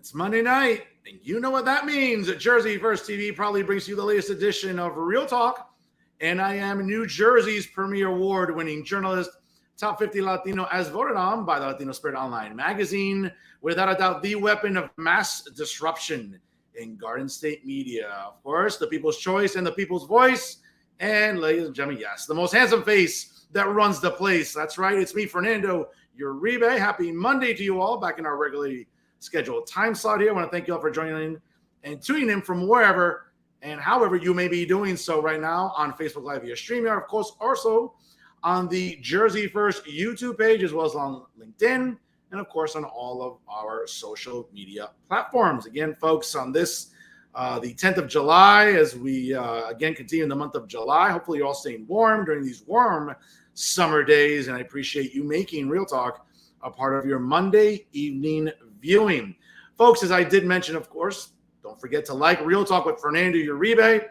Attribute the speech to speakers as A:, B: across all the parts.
A: It's Monday night, and you know what that means. Jersey First TV probably brings you the latest edition of Real Talk, and I am New Jersey's premier award-winning journalist, Top 50 Latino, as voted on by the Latino Spirit Online magazine. Without a doubt, the weapon of mass disruption in Garden State media. Of course, the people's choice and the people's voice. And ladies and gentlemen, yes, the most handsome face that runs the place. That's right. It's me, Fernando Uribe. Happy Monday to you all, back in our regularly scheduled time slot here. I want to thank you all for joining in and tuning in from wherever and however you may be doing so right now on Facebook Live via StreamYard. Of course, also on the Jersey First YouTube page, as well as on LinkedIn, and of course on all of our social media platforms. Again, folks, on this, the 10th of July, as we again continue in the month of July. Hopefully you're all staying warm during these warm summer days, and I appreciate you making Real Talk a part of your Monday evening viewing. Folks, as I did mention, of course, don't forget to like Real Talk with Fernando Uribe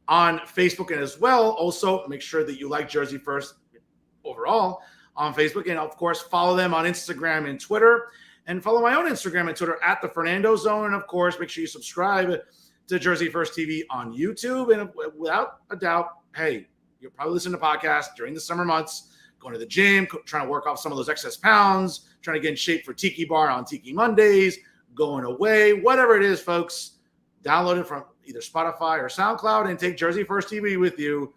A: on Facebook, and as well, also make sure that you like Jersey First overall on Facebook, and of course, follow them on Instagram and Twitter, and follow my own Instagram and Twitter at the Fernando Zone, and of course, make sure you subscribe to Jersey First TV on YouTube. And without a doubt, hey, you'll probably listen to podcasts during the summer months, going to the gym, trying to work off some of those excess pounds, trying to get in shape for Tiki Bar on Tiki Mondays, going away, whatever it is, folks. Download it from either Spotify or SoundCloud and take Jersey First TV with you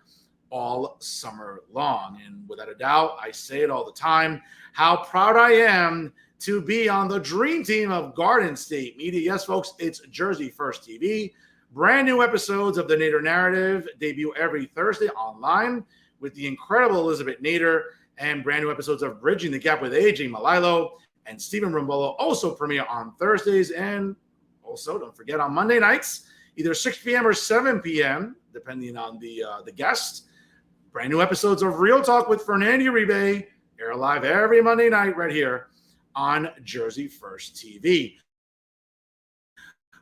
A: all summer long. And without a doubt, I say it all the time, how proud I am to be on the dream team of Garden State Media. Yes, folks, it's Jersey First TV. Brand new episodes of The Nader Narrative debut every Thursday online with the incredible Elizabeth Nader, and brand new episodes of Bridging the Gap with AJ Malilo and Stephen Rimbolo also premiere on Thursdays. And also, don't forget, on Monday nights, either 6 p.m. or 7 p.m., depending on the guest, brand new episodes of Real Talk with Fernando Uribe air live every Monday night right here on Jersey First TV.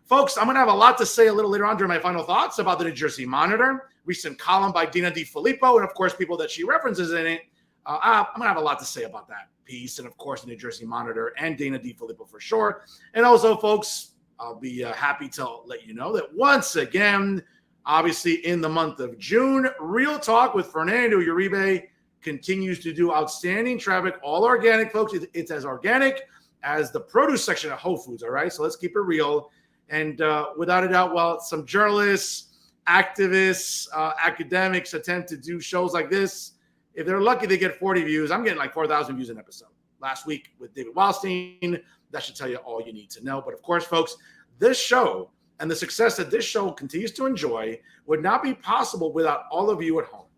A: Folks, I'm going to have a lot to say a little later on during my final thoughts about the New Jersey Monitor, recent column by Dina DiFilippo, and of course, people that she references in it. I'm going to have a lot to say about that piece, and of course, the New Jersey Monitor and Dina DiFilippo for sure. And also, folks, I'll be happy to let you know that once again, obviously in the month of June, Real Talk with Fernando Uribe continues to do outstanding traffic, all organic, folks. It's as organic as the produce section of Whole Foods, all right? So let's keep it real. And without a doubt, while some journalists, activists, academics attempt to do shows like this, if they're lucky, they get 40 views. I'm getting like 4,000 views an episode. Last week with David Wildstein, that should tell you all you need to know. But of course, folks, this show and the success that this show continues to enjoy would not be possible without all of you at home.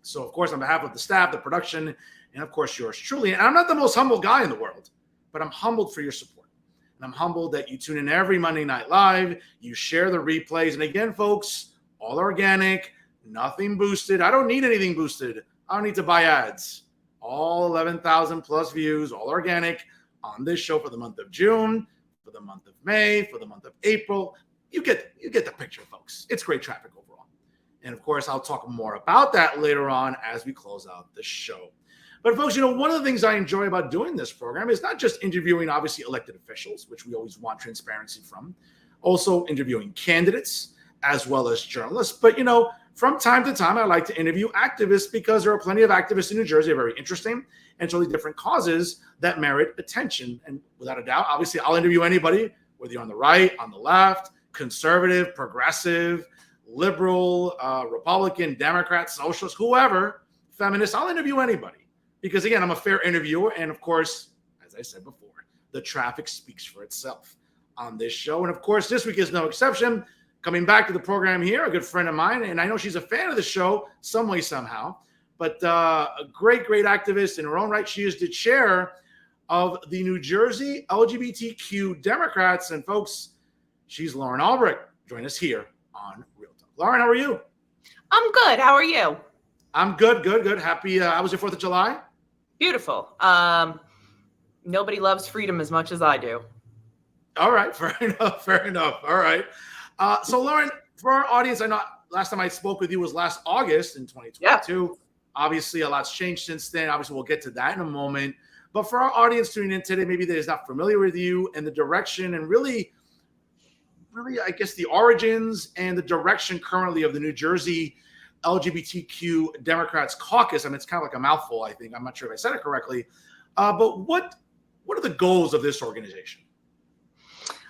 A: So, of course, on behalf of the staff, the production, and of course, yours truly, and I'm not the most humble guy in the world, but I'm humbled for your support. And I'm humbled that you tune in every Monday Night Live, you share the replays. And again, folks, all organic, nothing boosted. I don't need anything boosted. I don't need to buy ads. All 11,000 plus views, all organic on this show for the month of June, for the month of May, for the month of April. You get the picture, folks. It's great traffic overall. And of course, I'll talk more about that later on as we close out the show. But folks, one of the things I enjoy about doing this program is not just interviewing, obviously, elected officials, which we always want transparency from, also interviewing candidates as well as journalists. But, from time to time, I like to interview activists because there are plenty of activists in New Jersey, very interesting and totally different causes that merit attention. And without a doubt, obviously, I'll interview anybody, whether you're on the right, on the left, conservative, progressive, liberal, Republican, Democrat, socialist, whoever, feminist. I'll interview anybody. Because, again, I'm a fair interviewer. And, of course, as I said before, the traffic speaks for itself on this show. And, of course, this week is no exception. Coming back to the program here, a good friend of mine, and I know she's a fan of the show some way, somehow, but a great, great activist in her own right. She is the chair of the New Jersey LGBTQ Democrats. And, folks, she's Lauren Albrecht. Join us here on Real Talk. Lauren, how are you?
B: I'm good. How are you?
A: I'm good, good. Happy. How was your 4th of July?
B: Beautiful. Nobody loves freedom as much as I do.
A: All right. Fair enough. All right. So, Lauren, for our audience, I know last time I spoke with you was last August in 2022. Yeah. Obviously, a lot's changed since then. Obviously, we'll get to that in a moment. But for our audience tuning in today, maybe that is not familiar with you and the direction and really, I guess, the origins and the direction currently of the New Jersey LGBTQ Democrats Caucus. I mean, it's kind of like a mouthful, I think. I'm not sure if I said it correctly. But what are the goals of this organization?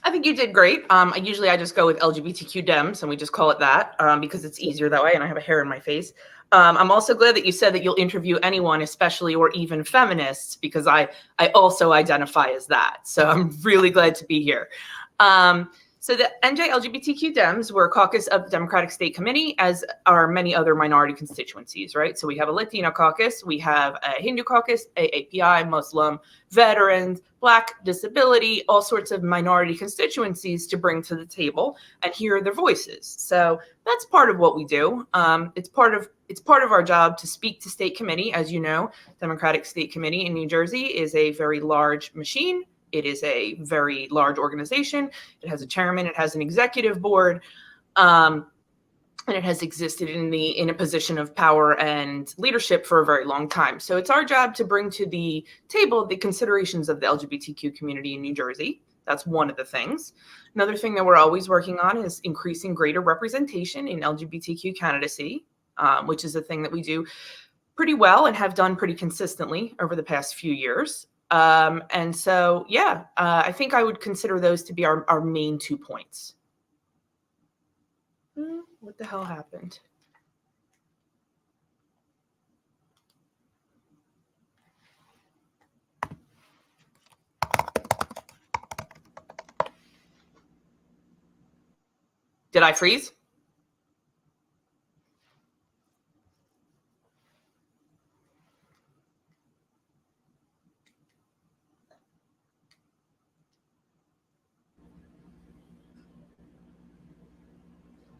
B: I think you did great. Usually I just go with LGBTQ Dems, and we just call it that because it's easier that way, and I have a hair in my face. I'm also glad that you said that you'll interview anyone, especially or even feminists, because I also identify as that. So I'm really glad to be here. So the NJ LGBTQ Dems, we're a caucus of the Democratic State Committee, as are many other minority constituencies, right? So we have a Latino caucus, we have a Hindu caucus, AAPI, Muslim, veterans, Black, disability, all sorts of minority constituencies to bring to the table and hear their voices. So that's part of what we do. It's part of our job to speak to state committee. As you know, Democratic State Committee in New Jersey is a very large machine. It is a very large organization. It has a chairman. It has an executive board, and it has existed in a position of power and leadership for a very long time. So it's our job to bring to the table the considerations of the LGBTQ community in New Jersey. That's one of the things. Another thing that we're always working on is increasing greater representation in LGBTQ candidacy, which is a thing that we do pretty well and have done pretty consistently over the past few years. And so, I think I would consider those to be our main 2 points. What the hell happened? Did I freeze?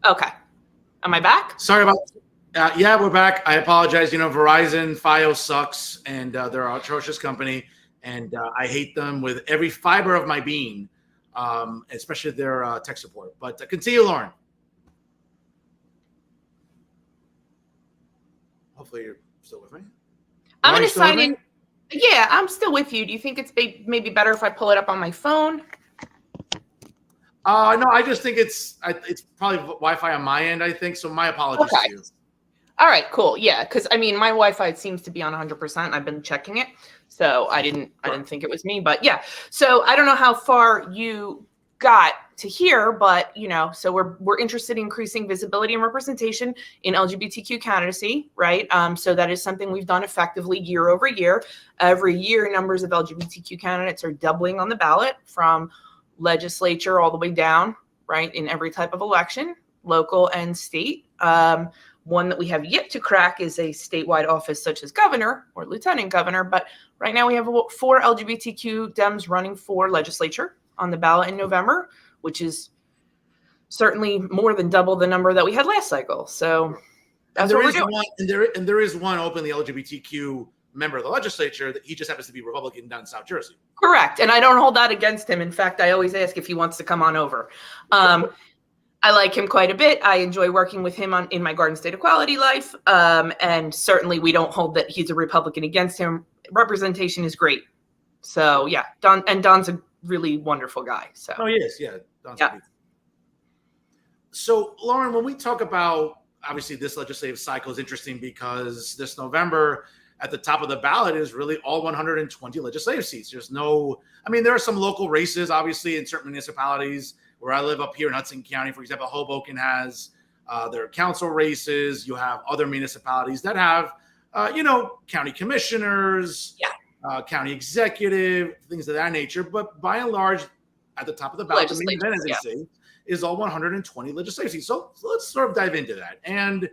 B: Okay. Am I back?
A: Sorry about yeah, we're back. I apologize. Verizon, Fios sucks, and they're an atrocious company, and I hate them with every fiber of my being, especially their tech support. But continue, Lauren. Hopefully you're still with me.
B: I'm going to sign in. Yeah, I'm still with you. Do you think it's maybe better if I pull it up on my phone?
A: No, I just think it's probably Wi-Fi on my end, I think. So my apologies to you.
B: All right, cool. Yeah, because my Wi-Fi seems to be on 100%. I've been checking it, so I didn't think it was me. But yeah, so I don't know how far you got to here, but so we're interested in increasing visibility and representation in LGBTQ candidacy, right? So that is something we've done effectively year over year. Every year, numbers of LGBTQ candidates are doubling on the ballot, from legislature all the way down, right, in every type of election, local and state. One that we have yet to crack is a statewide office such as governor or lieutenant governor. But right now we have 4 LGBTQ Dems running for legislature on the ballot in November, which is certainly more than double the number that we had last cycle. So that's what we're doing.
A: There is one openly LGBTQ member of the legislature that he just happens to be Republican down in South Jersey.
B: Correct. And I don't hold that against him. In fact, I always ask if he wants to come on over. I like him quite a bit. I enjoy working with him in my Garden State Equality life. And certainly we don't hold that he's a Republican against him. Representation is great. So yeah, Don's a really wonderful guy. So
A: he is. Yeah. Don's great. So Lauren, when we talk about, obviously this legislative cycle is interesting because this November at the top of the ballot is really all 120 legislative seats. There are some local races, obviously, in certain municipalities. Where I live up here in Hudson County, for example, Hoboken has their council races. You have other municipalities that have, county commissioners, county executive, things of that nature. But by and large, at the top of the ballot, the main event, as they say, is all 120 legislative seats. So let's sort of dive into that. And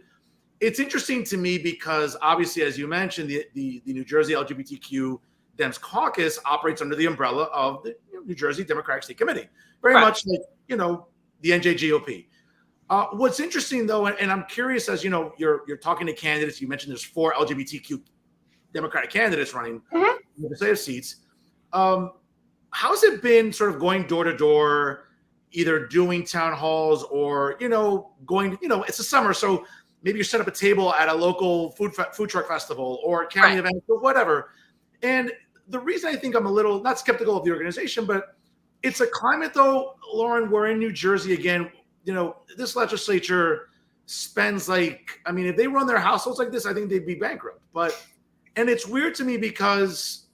A: it's interesting to me because obviously, as you mentioned, the New Jersey LGBTQ Dems Caucus operates under the umbrella of the New Jersey Democratic State Committee, very much like the NJGOP. What's interesting though, and I'm curious, as you're talking to candidates. You mentioned there's 4 LGBTQ Democratic candidates running legislative seats. How's it been sort of going door to door, either doing town halls or going? It's the summer, so maybe you set up a table at a local food truck festival or county event or whatever. And the reason I think I'm a little not skeptical of the organization, but it's a climate though, Lauren, we're in New Jersey again. This legislature spends if they run their households like this, I think they'd be bankrupt. And it's weird to me because,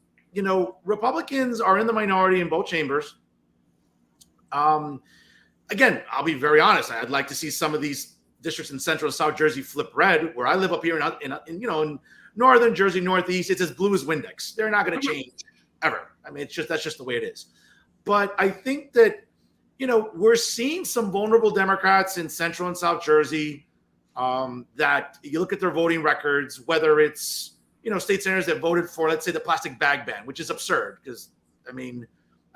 A: Republicans are in the minority in both chambers. Again, I'll be very honest. I'd like to see some of these districts in Central and South Jersey flip red. Where I live up here in Northern Jersey, Northeast, it's as blue as Windex. They're not going to change ever. I mean, that's just the way it is. But I think that, we're seeing some vulnerable Democrats in Central and South Jersey that you look at their voting records, whether it's, state senators that voted for, let's say, the plastic bag ban, which is absurd because, I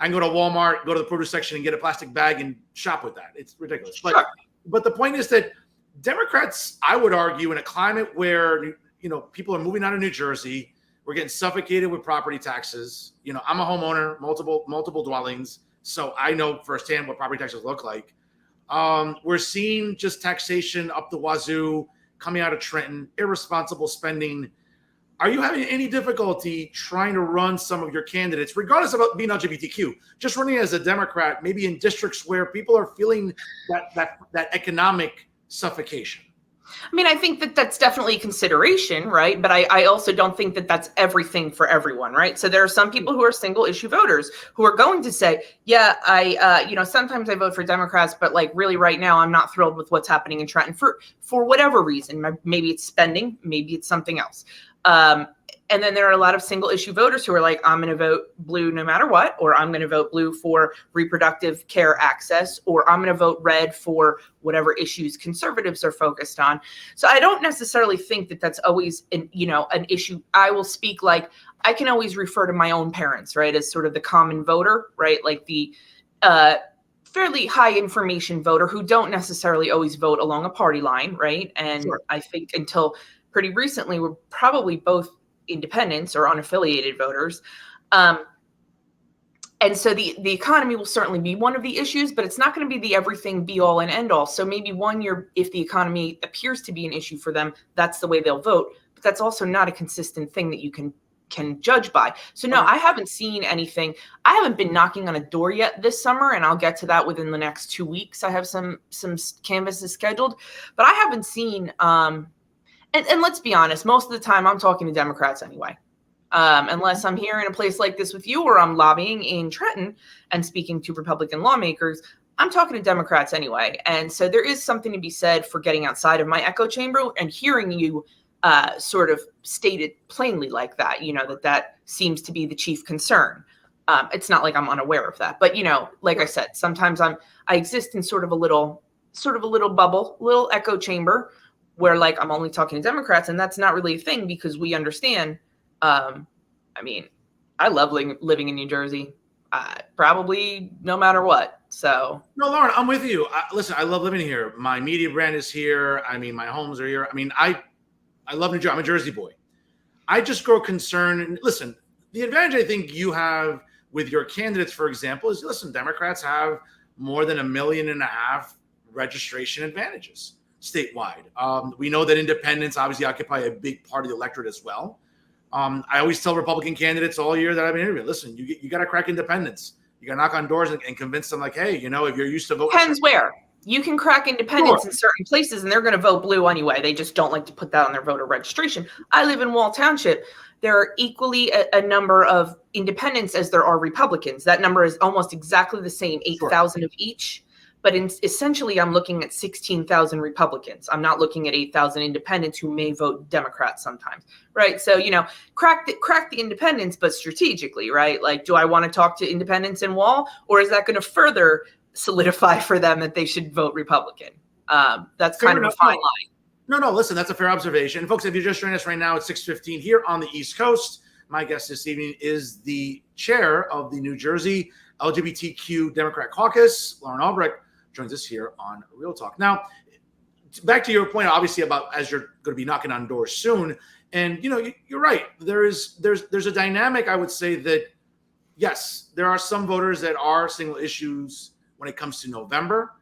A: can go to Walmart, go to the produce section and get a plastic bag and shop with that. It's ridiculous. But the point is that Democrats, I would argue, in a climate where, people are moving out of New Jersey, we're getting suffocated with property taxes. I'm a homeowner, multiple dwellings, so I know firsthand what property taxes look like. We're seeing just taxation up the wazoo coming out of Trenton, irresponsible spending. Are you having any difficulty trying to run some of your candidates, regardless of being LGBTQ, just running as a Democrat, maybe in districts where people are feeling that economic suffocation?
B: I think that that's definitely a consideration, right? But I also don't think that that's everything for everyone, right? So there are some people who are single issue voters who are going to say, yeah, sometimes I vote for Democrats, but really right now I'm not thrilled with what's happening in Trenton for whatever reason. Maybe it's spending, maybe it's something else. And then there are a lot of single issue voters who are like, I'm going to vote blue no matter what, or I'm going to vote blue for reproductive care access, or I'm going to vote red for whatever issues conservatives are focused on. So I don't necessarily think that that's always an issue. I will speak I can always refer to my own parents, right, as sort of the common voter, right, like the fairly high information voter who don't necessarily always vote along a party line, right? And sure. I think until pretty recently, we're probably both independents or unaffiliated voters. And so the economy will certainly be one of the issues, but it's not going to be the everything be all and end all. So maybe 1 year, if the economy appears to be an issue for them, that's the way they'll vote. But that's also not a consistent thing that you can judge by. So no, I haven't seen anything. I haven't been knocking on a door yet this summer, and I'll get to that within the next 2 weeks. I have some canvases scheduled, but I haven't seen, and let's be honest, most of the time I'm talking to Democrats anyway. Unless I'm here in a place like this with you, or I'm lobbying in Trenton and speaking to Republican lawmakers, I'm talking to Democrats anyway. And so there is something to be said for getting outside of my echo chamber and hearing you sort of stated plainly like that, that seems to be the chief concern. It's not like I'm unaware of that, but like I said, sometimes I exist in sort of a little bubble, little echo chamber where I'm only talking to Democrats, and that's not really a thing because we understand. I love living in New Jersey, probably no matter what. So
A: no, Lauren, I'm with you. Listen, I love living here. My media brand is here. My homes are here. I love New Jersey. I'm a Jersey boy. I just grow concerned. And listen, the advantage I think you have with your candidates, for example, is Democrats have more than 1.5 million registration advantages statewide. We know that independents obviously occupy a big part of the electorate as well. I always tell Republican candidates all year that I've been interviewing, listen, you got to crack independents. You got to knock on doors and convince them hey, if you're used to voting.
B: Depends where. You can crack independents in certain places and they're going to vote blue anyway. They just don't like to put that on their voter registration. I live in Wall Township. There are equally a number of independents as there are Republicans. That number is almost exactly the same, 8,000 of each. But essentially, I'm looking at 16,000 Republicans. I'm not looking at 8,000 independents who may vote Democrat sometimes, right? So, crack the independents, but strategically, right? Do I want to talk to independents in Wall, or is that going to further solidify for them that they should vote Republican? That's kind of a fine line.
A: No, listen, that's a fair observation. And folks, if you're just joining us right now, it's 6:15 here on the East Coast. My guest this evening is the chair of the New Jersey LGBTQ Democrat Caucus, Lauren Albrecht, joins us here on Real Talk. Now, back to your point, obviously, about as you're going to be knocking on doors soon, and you're right. There's a dynamic, I would say, that yes, there are some voters that are single issues when it comes to November,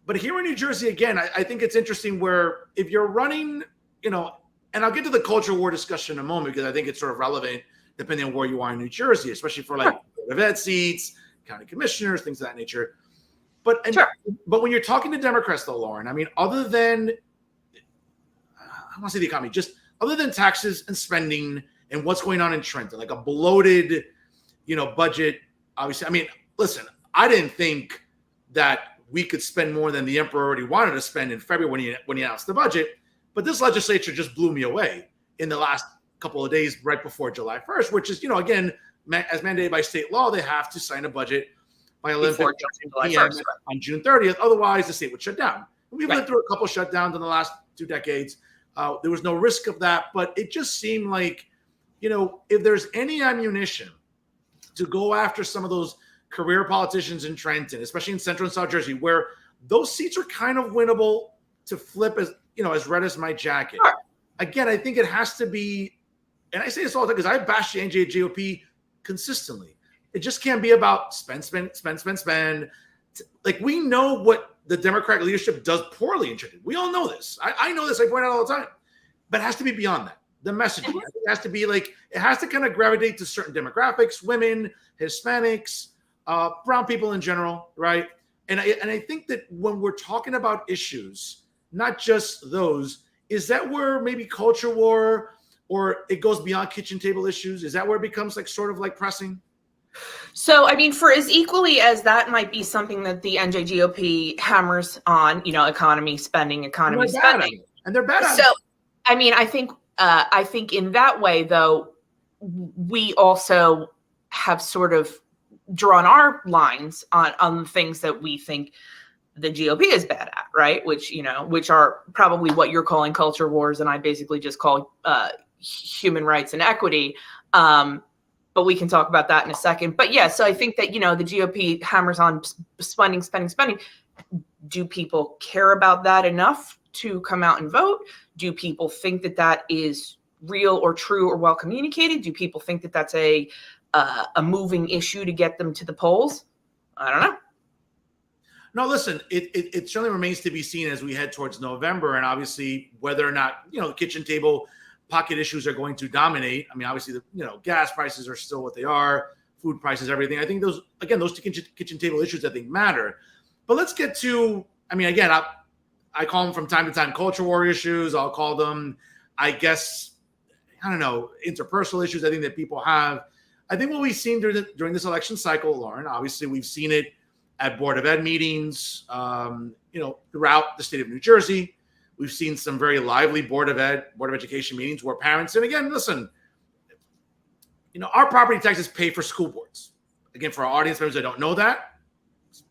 A: but here in New Jersey, again, I think it's interesting where if you're running, and I'll get to the culture war discussion in a moment because I think it's sort of relevant depending on where you are in New Jersey, especially for like Board of Ed seats, county commissioners, things of that nature. But but when you're talking to Democrats, though, Lauren, I mean, other than I want to say the economy, just other than taxes and spending and what's going on in Trenton, like a bloated, budget. Obviously, I mean, listen, I didn't think that we could spend more than the emperor already wanted to spend in February when he announced the budget. But this legislature just blew me away in the last couple of days right before July 1st, which is, again, as mandated by state law, they have to sign a budget by 11 p.m. on June 30th. Otherwise, the state would shut down. We've lived through a couple of shutdowns in the last 2 decades. There was no risk of that, but it just seemed like, if there's any ammunition to go after some of those career politicians in Trenton, especially in Central and South Jersey, where those seats are kind of winnable to flip as red as my jacket. Sure. Again, I think it has to be, and I say this all the time because I bash the NJGOP consistently. It just can't be about spend. Like, we know what the Democratic leadership does poorly in Trenton. We all know this. I know this. I point out all the time. But it has to be beyond that. The messaging has to be like, it has to kind of gravitate to certain demographics, women, Hispanics, brown people in general, right? And I think that when we're talking about issues, not just those, is that where maybe culture war or it goes beyond kitchen table issues? Is that where it becomes like sort of like pressing?
B: So, I mean, for as equally as that might be something that the NJGOP hammers on, economy spending.
A: And they're bad at it.
B: So, I mean, I think in that way, though, we also have sort of drawn our lines on things that we think the GOP is bad at, right? Which are probably what you're calling culture wars, and I basically just call human rights and equity. But we can talk about that in a second. But yeah, so I think that, the GOP hammers on spending. Do people care about that enough to come out and vote? Do people think that that is real or true or well communicated? Do people think that that's a moving issue to get them to the polls? I don't know.
A: No, listen, it certainly remains to be seen as we head towards November, and obviously whether or not, the kitchen table pocket issues are going to dominate. I mean, obviously, gas prices are still what they are, food prices, everything. I think those two kitchen table issues, I think, matter. But let's get to, I mean, again, I call them from time to time culture war issues. I'll call them, I guess, I don't know, interpersonal issues I think that people have. I think what we've seen during this election cycle, Lauren, obviously we've seen it at Board of Ed meetings, throughout the state of New Jersey. We've seen some very lively Board of Education meetings where parents, and again, listen, our property taxes pay for school boards. Again, for our audience members that don't know that,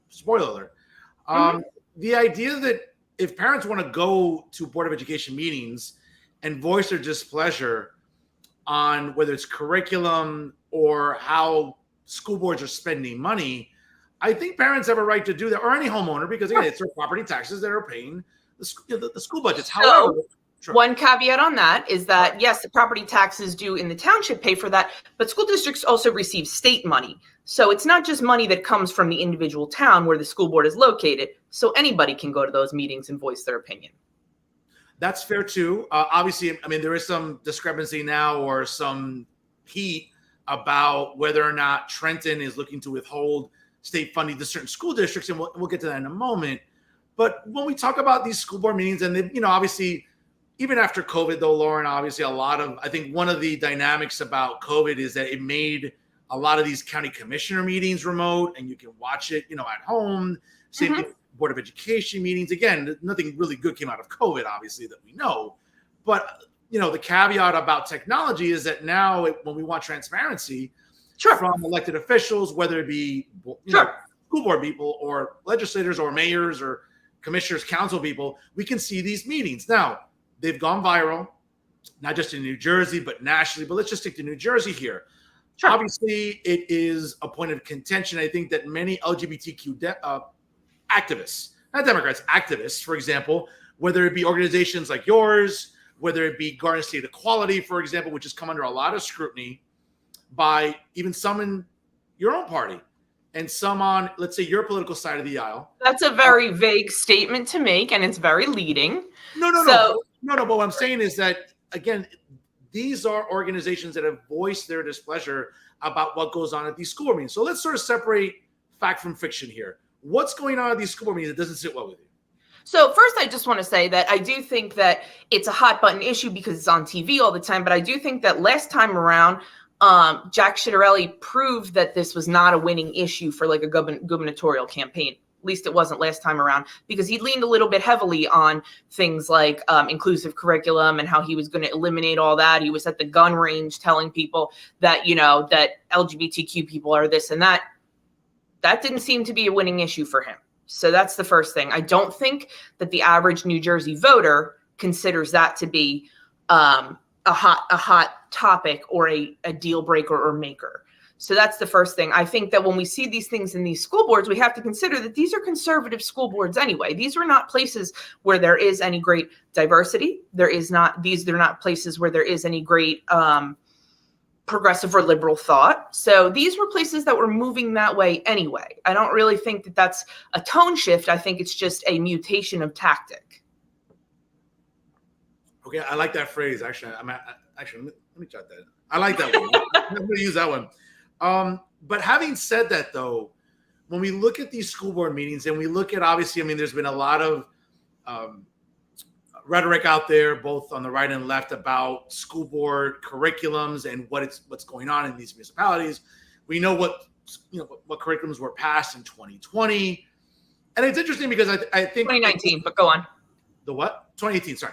A: spoiler alert. The idea that if parents want to go to Board of Education meetings and voice their displeasure on whether it's curriculum or how school boards are spending money, I think parents have a right to do that, or any homeowner, because again, it's their property taxes that are paying the school budgets. However,
B: one caveat on that is that, yes, the property taxes due in the township pay for that, but school districts also receive state money. So it's not just money that comes from the individual town where the school board is located. So anybody can go to those meetings and voice their opinion.
A: That's fair too. Obviously, I mean, there is some discrepancy now or some heat about whether or not Trenton is looking to withhold state funding to certain school districts, and we'll get to that in a moment. But when we talk about these school board meetings, and obviously, even after COVID, though, Lauren, obviously I think one of the dynamics about COVID is that it made a lot of these county commissioner meetings remote, and you can watch it, at home. Same thing, Board of Education meetings. Again, nothing really good came out of COVID, obviously, that we know. But, the caveat about technology is that now when we want transparency from elected officials, whether it be school board people or legislators or mayors or commissioners, council people, we can see these meetings. Now, they've gone viral, not just in New Jersey, but nationally. But let's just stick to New Jersey here. Obviously, it is a point of contention. I think that many LGBTQ activists, not Democrats, activists, for example, whether it be organizations like yours, whether it be Garden State Equality, for example, which has come under a lot of scrutiny by even some in your own party and some on, let's say, your political side of the aisle.
B: That's a very vague statement to make, and it's very leading.
A: No. But what I'm saying is that, again, these are organizations that have voiced their displeasure about what goes on at these school board meetings. So let's sort of separate fact from fiction here. What's going on at these school board meetings that doesn't sit well with you?
B: So first, I just want to say that I do think that it's a hot button issue because it's on TV all the time. But I do think that last time around, Jack Ciattarelli proved that this was not a winning issue for like a gubernatorial campaign. At least it wasn't last time around, because he leaned a little bit heavily on things like inclusive curriculum and how he was going to eliminate all that. He was at the gun range telling people that, you know, that LGBTQ people are this and that. That didn't seem to be a winning issue for him. So that's the first thing. I don't think that the average New Jersey voter considers that to be a hot topic or a deal breaker or maker. So that's the first thing. I think that when we see these things in these school boards, we have to consider that these are conservative school boards anyway. These are not places where there is any great diversity. They're not places where there is any great progressive or liberal thought. So these were places that were moving that way anyway. I don't really think that that's a tone shift. I think it's just a mutation of tactic.
A: Okay, I like that phrase. Actually, let me jot that. I like that one. I'm going to use that one. But having said that, though, when we look at these school board meetings and we look at, obviously, I mean, there's been a lot of rhetoric out there, both on the right and left, about school board curriculums and what's going on in these municipalities. We know what curriculums were passed in 2020, and it's interesting because I think
B: 2019. But go on.
A: The what? 2018. Sorry.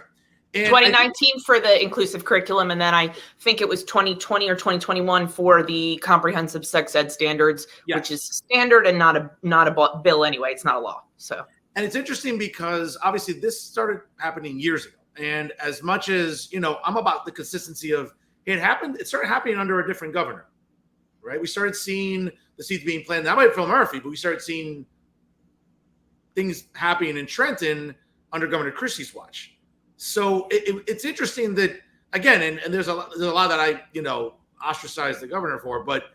A: And
B: 2019 for the inclusive curriculum, and then I think it was 2020 or 2021 for the comprehensive sex ed standards, which is standard and not a bill anyway. It's not a law. So.
A: And it's interesting because obviously this started happening years ago. And as much as, I'm about the consistency of it started happening under a different governor, right? We started seeing the seeds being planted, not by Phil Murphy, but we started seeing things happening in Trenton under Governor Christie's watch. So it's interesting that, again, and there's a lot that I, ostracized the governor for, but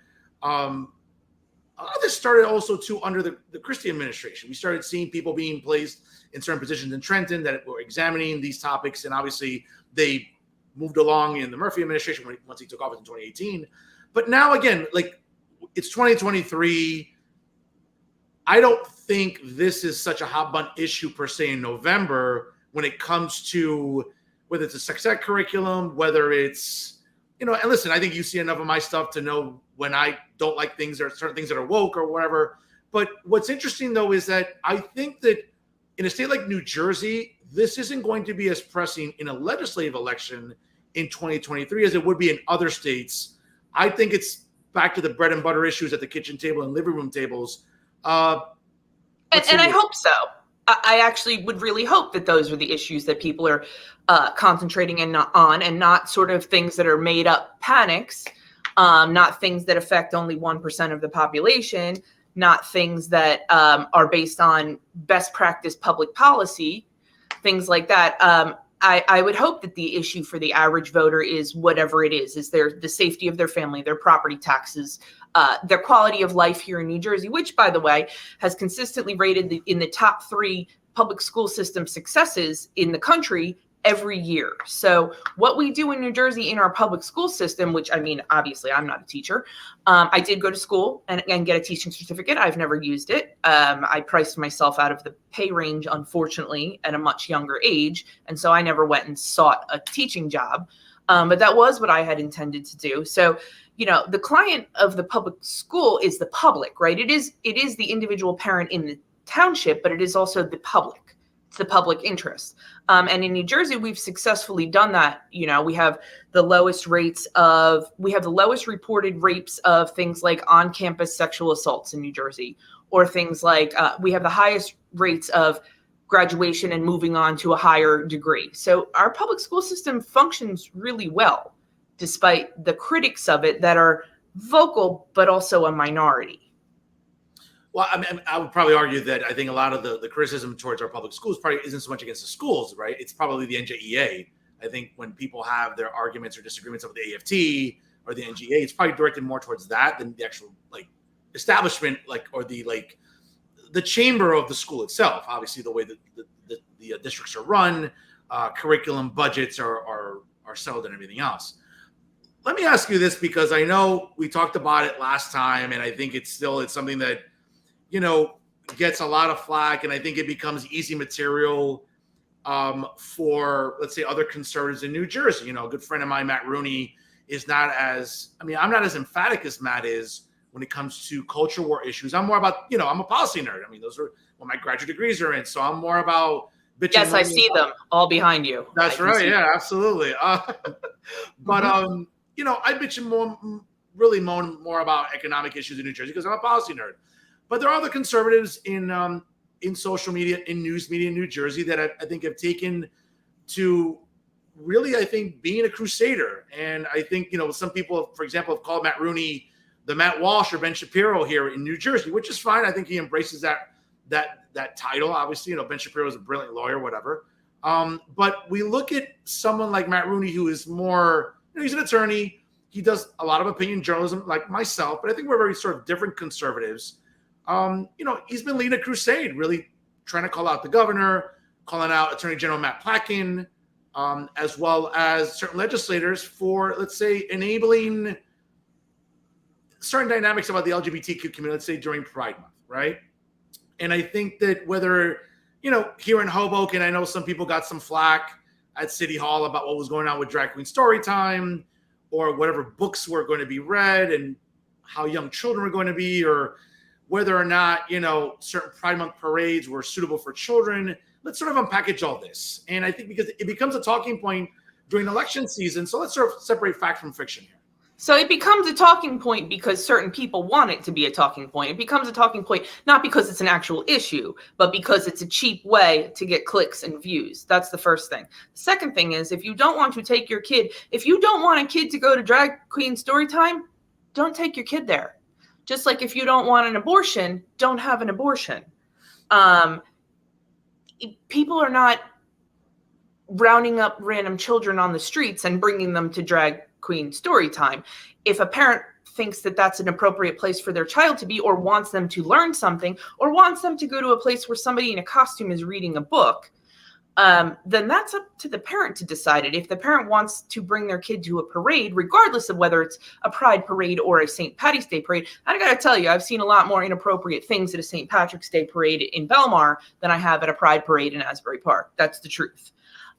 A: this started also too under the Christie administration. We started seeing people being placed in certain positions in Trenton that were examining these topics, and obviously they moved along in the Murphy administration once he took office in 2018. But now again, like, it's 2023. I don't think this is such a hot button issue per se in November when it comes to whether it's a sex ed curriculum, whether it's, and listen, I think you see enough of my stuff to know when I don't like things or certain things that are woke or whatever. But what's interesting, though, is that I think that in a state like New Jersey, this isn't going to be as pressing in a legislative election in 2023 as it would be in other states. I think it's back to the bread and butter issues at the kitchen table and living room tables. And
B: I hope so. I actually would really hope that those are the issues that people are concentrating on, and not sort of things that are made up panics, not things that affect only 1% of the population, not things that are based on best practice public policy, things like that. I would hope that the issue for the average voter is whatever it is the safety of their family, their property taxes, their quality of life here in New Jersey, which, by the way, has consistently rated in the top 3 public school system successes in the country every year. So what we do in New Jersey in our public school system, which, I mean, obviously I'm not a teacher. I did go to school and get a teaching certificate. I've never used it. I priced myself out of the pay range, unfortunately, at a much younger age. And so I never went and sought a teaching job. But that was what I had intended to do. So, the client of the public school is the public, right? It is the individual parent in the township, but it is also the public. It's the public interest. And in New Jersey, we've successfully done that. We have the lowest reported rates of things like on-campus sexual assaults in New Jersey, or things like we have the highest rates of graduation and moving on to a higher degree. So our public school system functions really well, despite the critics of it that are vocal, but also a minority.
A: Well, I mean, I would probably argue that I think a lot of the criticism towards our public schools probably isn't so much against the schools, right? It's probably the NJEA. I think when people have their arguments or disagreements over the AFT or the NGA, it's probably directed more towards that than the actual establishment, or the chamber of the school itself. Obviously, the way that the districts are run, curriculum budgets are settled and everything else. Let me ask you this, because I know we talked about it last time, and I think it's something that, gets a lot of flack, and I think it becomes easy material for, let's say, other conservatives in New Jersey. A good friend of mine, Matt Rooney, is not as, I'm not as emphatic as Matt is when it comes to culture war issues. I'm more about, I'm a policy nerd. Those are what my graduate degrees are in. So I'm more about bitching.
B: Yes, I see them all behind you.
A: That's right. Yeah, absolutely. But, I bitch really moan more about economic issues in New Jersey because I'm a policy nerd. But there are other conservatives in social media, in news media in New Jersey that I think have taken to really, I think, being a crusader. And I think, some people, for example, have called Matt Rooney the Matt Walsh or Ben Shapiro here in New Jersey, which is fine. I think he embraces that title. Obviously, Ben Shapiro is a brilliant lawyer, whatever. But we look at someone like Matt Rooney, who is more, he's an attorney. He does a lot of opinion journalism like myself, but I think we're very sort of different conservatives. He's been leading a crusade, really trying to call out the governor, calling out Attorney General Matt Platkin, as well as certain legislators for, let's say, enabling certain dynamics about the LGBTQ community, let's say during Pride Month, right? And I think that whether, here in Hoboken, I know some people got some flack at City Hall about what was going on with Drag Queen Storytime, or whatever books were going to be read and how young children were going to be, or whether or not, certain Pride Month parades were suitable for children. Let's sort of unpackage all this. And I think because it becomes a talking point during election season, so let's sort of separate fact from fiction here.
B: So it becomes a talking point because certain people want it to be a talking point. It becomes a talking point not because it's an actual issue, but because it's a cheap way to get clicks and views. That's the first thing. The second thing is, if you don't want to take your kid, if you don't want a kid to go to Drag Queen Storytime, don't take your kid there. Just like if you don't want an abortion, don't have an abortion. People are not rounding up random children on the streets and bringing them to Drag Queen Storytime. If a parent thinks that that's an appropriate place for their child to be, or wants them to learn something, or wants them to go to a place where somebody in a costume is reading a book, then that's up to the parent to decide it. If the parent wants to bring their kid to a parade, regardless of whether it's a Pride parade or a St. Patty's Day parade, I gotta tell you, I've seen a lot more inappropriate things at a St. Patrick's Day parade in Belmar than I have at a Pride parade in Asbury Park. That's the truth.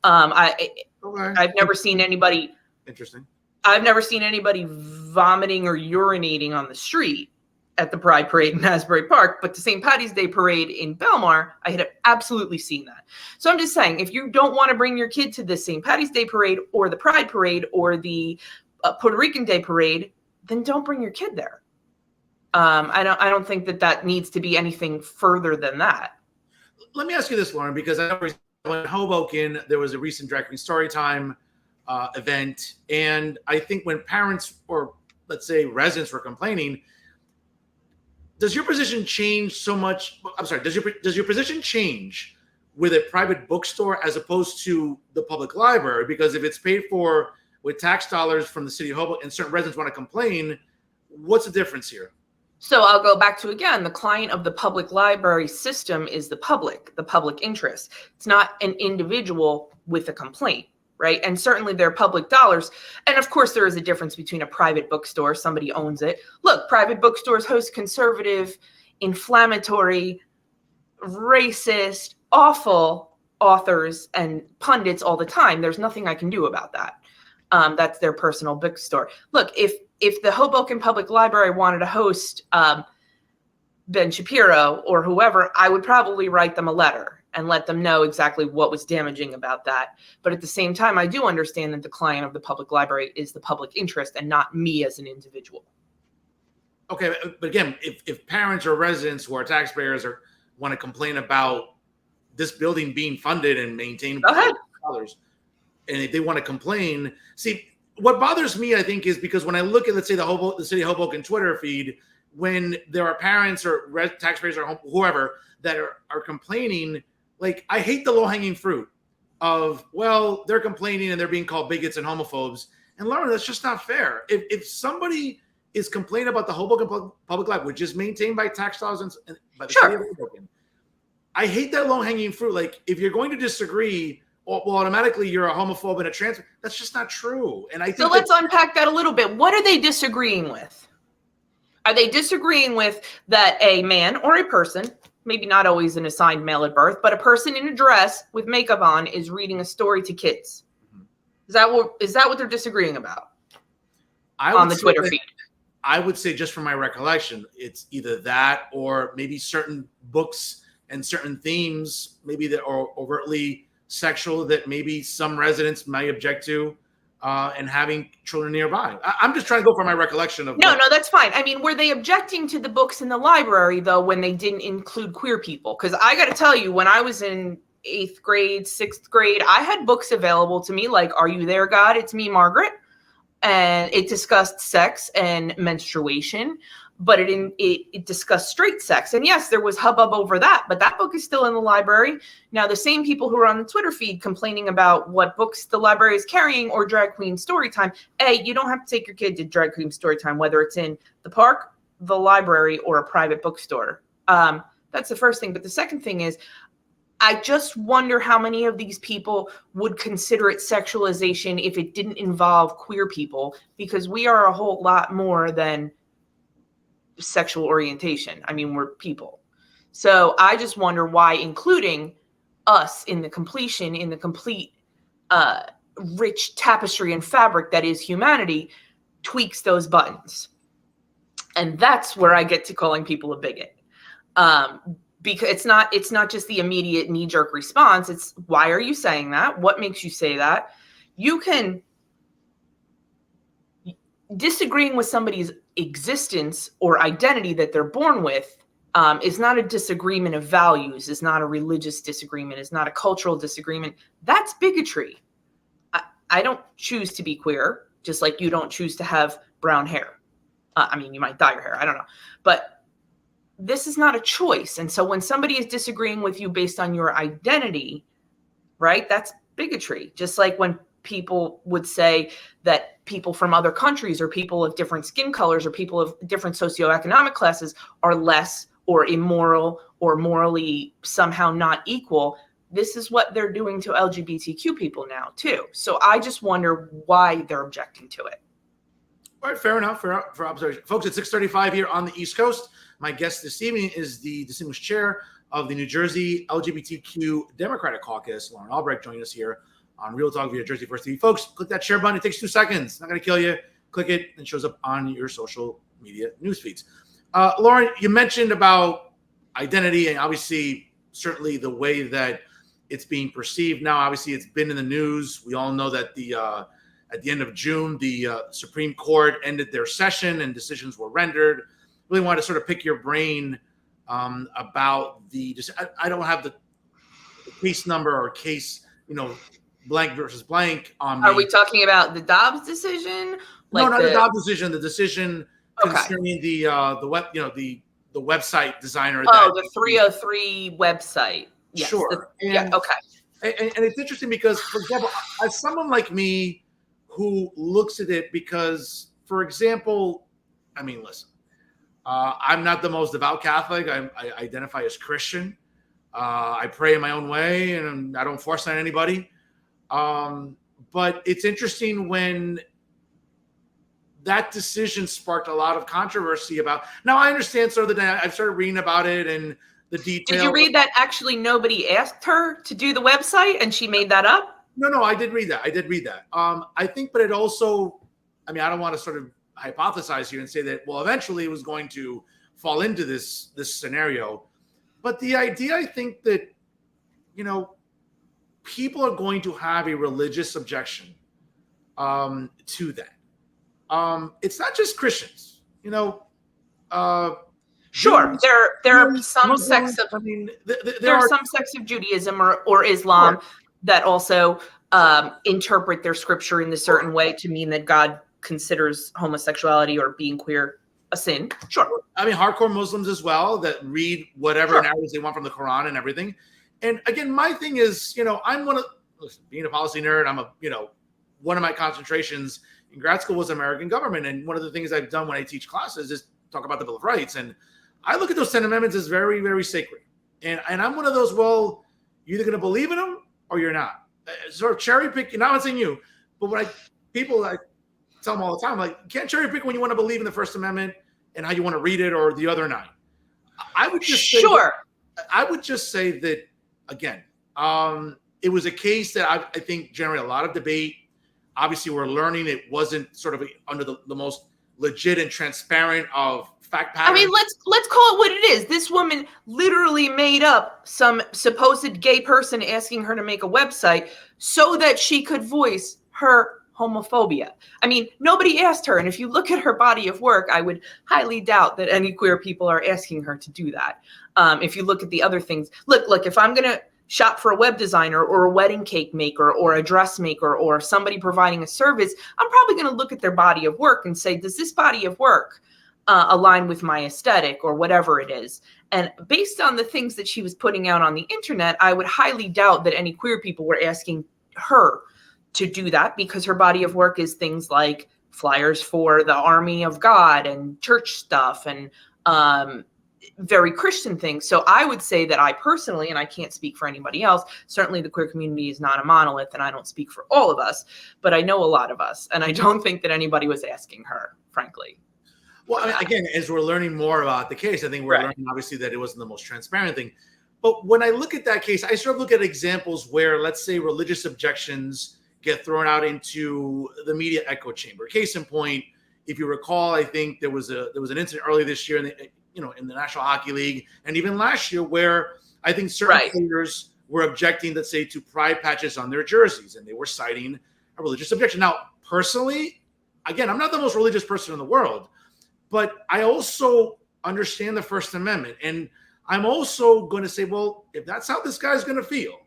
B: I've never seen anybody.
A: Interesting.
B: I've never seen anybody vomiting or urinating on the street at the Pride Parade in Asbury Park, but the St. Patty's Day Parade in Belmar, I had absolutely seen that. So I'm just saying, if you don't want to bring your kid to the St. Patty's Day Parade or the Pride Parade or the Puerto Rican Day Parade, then don't bring your kid there. I don't think that needs to be anything further than that.
A: Let me ask you this, Lauren, because I know in Hoboken, there was a recent Drag Queen Storytime event. And I think when parents, or let's say residents, were complaining, does your position change so much? I'm sorry, does your position change with a private bookstore as opposed to the public library? Because if it's paid for with tax dollars from the city of Hoboken and certain residents want to complain, what's the difference here?
B: So I'll go back to, again, the client of the public library system is the public interest. It's not an individual with a complaint, right? And certainly they're public dollars. And of course, there is a difference between a private bookstore, somebody owns it. Look, private bookstores host conservative, inflammatory, racist, awful authors and pundits all the time. There's nothing I can do about that. That's their personal bookstore. Look, if the Hoboken Public Library wanted to host Ben Shapiro or whoever, I would probably write them a letter and let them know exactly what was damaging about that. But at the same time, I do understand that the client of the public library is the public interest and not me as an individual.
A: Okay, but again, if parents or residents who are taxpayers or want to complain about this building being funded and maintained by others, and if they want to complain, see, what bothers me, I think, is because when I look at, let's say, the city of Hoboken Twitter feed, when there are parents or taxpayers or whoever that are complaining, like, I hate the low-hanging fruit of, well, they're complaining and they're being called bigots and homophobes. And Lauren, that's just not fair. If somebody is complaining about the Hoboken Public Library, which is maintained by tax dollars and by the city of Hoboken, I hate that low-hanging fruit. Like, if you're going to disagree well, automatically you're a homophobe and a trans. That's just not true. And I think
B: so let's unpack that a little bit. What are they disagreeing with? Are they disagreeing with that a man or a person, maybe not always an assigned male at birth, but a person in a dress with makeup on is reading a story to kids? Is that what they're disagreeing about on the Twitter feed?
A: I would say, just from my recollection, it's either that or maybe certain books and certain themes, maybe that are overtly sexual, that maybe some residents might object to, and having children nearby. I'm just trying to go from my recollection of.
B: No, that's fine. I mean, were they objecting to the books in the library, though, when they didn't include queer people? Because I got to tell you, when I was in 8th grade, 6th grade, I had books available to me like Are You There, God? It's Me, Margaret. And it discussed sex and menstruation, but it discussed straight sex. And yes, there was hubbub over that, but that book is still in the library. Now, the same people who are on the Twitter feed complaining about what books the library is carrying or drag queen story time. You don't have to take your kid to drag queen story time, whether it's in the park, the library, or a private bookstore. That's the first thing. But the second thing is, I just wonder how many of these people would consider it sexualization if it didn't involve queer people, because we are a whole lot more than sexual orientation. I mean, we're people. So I just wonder why including us in the complete rich tapestry and fabric that is humanity tweaks those buttons. And that's where I get to calling people a bigot. Because it's not just the immediate knee-jerk response. It's, why are you saying that? What makes you say that? You can disagreeing with somebody's existence or identity that they're born with is not a disagreement of values, is not a religious disagreement, is not a cultural disagreement. That's bigotry. I don't choose to be queer, just like you don't choose to have brown hair. I mean, you might dye your hair. I don't know. But this is not a choice. And so when somebody is disagreeing with you based on your identity, right, that's bigotry. Just like when people would say that people from other countries or people of different skin colors or people of different socioeconomic classes are less or immoral or morally somehow not equal. This is what they're doing to LGBTQ people now, too. So I just wonder why they're objecting to it.
A: All right, fair enough for observation. Folks, at 6:35 here on the East Coast, my guest this evening is the distinguished chair of the New Jersey LGBTQ Democratic Caucus, Lauren Albrecht, joining us here on Real Talk via Jersey First TV. Folks, click that share button. It takes 2 seconds. Not going to kill you. Click it, and it shows up on your social media news feeds. Lauren, you mentioned about identity, and obviously, certainly the way that it's being perceived now. Obviously, it's been in the news. We all know that at the end of June, the Supreme Court ended their session and decisions were rendered. Really wanted to sort of pick your brain about I don't have the case number or case, blank versus blank on me.
B: Are we talking about the Dobbs decision?
A: No, not the Dobbs decision. The decision concerning the web, the website designer.
B: The 303 website. Yes,
A: sure.
B: Okay.
A: And it's interesting because, for example, as someone like me who looks at it, because, for example, I mean, listen, I'm not the most devout Catholic. I identify as Christian. I pray in my own way, and I don't force on anybody. But it's interesting when that decision sparked a lot of controversy about. Now, I understand sort of I've started reading about it and the details.
B: Did you read that actually nobody asked her to do the website and she made that up?
A: No, I did read that. I think, but it also, I mean, I don't want to sort of hypothesize here and say that, well, eventually it was going to fall into this scenario. But the idea, I think that, people are going to have a religious objection to that. It's not just Christians,
B: Sure, there are some
A: Muslims,
B: sects of there are some sects of Judaism or Islam that also interpret their scripture in a certain way to mean that God considers homosexuality or being queer a sin. Sure.
A: I mean, hardcore Muslims as well that read whatever narratives they want from the Quran and everything. And again, my thing is, I'm being a policy nerd, I'm one of my concentrations in grad school was American government. And one of the things I've done when I teach classes is talk about the Bill of Rights. And I look at those 10 amendments as very, very sacred. And I'm one of those, well, you're either going to believe in them or you're not. sort of cherry pick. Not saying you, but when people tell them all the time, like, you can't cherry pick when you want to believe in the First Amendment and how you want to read it, or the other nine. I would just say that again, it was a case that I think generated a lot of debate. Obviously, we're learning it wasn't sort of under the most legit and transparent of fact patterns.
B: I mean, let's call it what it is. This woman literally made up some supposed gay person asking her to make a website so that she could voice her homophobia. I mean, nobody asked her. And if you look at her body of work, I would highly doubt that any queer people are asking her to do that. If you look at the other things, look, if I'm going to shop for a web designer or a wedding cake maker or a dressmaker or somebody providing a service, I'm probably going to look at their body of work and say, does this body of work align with my aesthetic or whatever it is? And based on the things that she was putting out on the internet, I would highly doubt that any queer people were asking her to do that, because her body of work is things like flyers for the Army of God and church stuff and very Christian things. So I would say that I personally, and I can't speak for anybody else, certainly the queer community is not a monolith, and I don't speak for all of us, but I know a lot of us, and I don't think that anybody was asking her, frankly.
A: Well, I mean, again, as we're learning more about the case, I think we're learning obviously that it wasn't the most transparent thing. But when I look at that case, I sort of look at examples where, let's say, religious objections get thrown out into the media echo chamber. Case in point, if you recall, I think there was an incident earlier this year in the National Hockey League, and even last year, where I think certain players were objecting, let's say, to pride patches on their jerseys, and they were citing a religious objection. Now, personally, again, I'm not the most religious person in the world, but I also understand the First Amendment, and I'm also going to say, well, if that's how this guy's going to feel,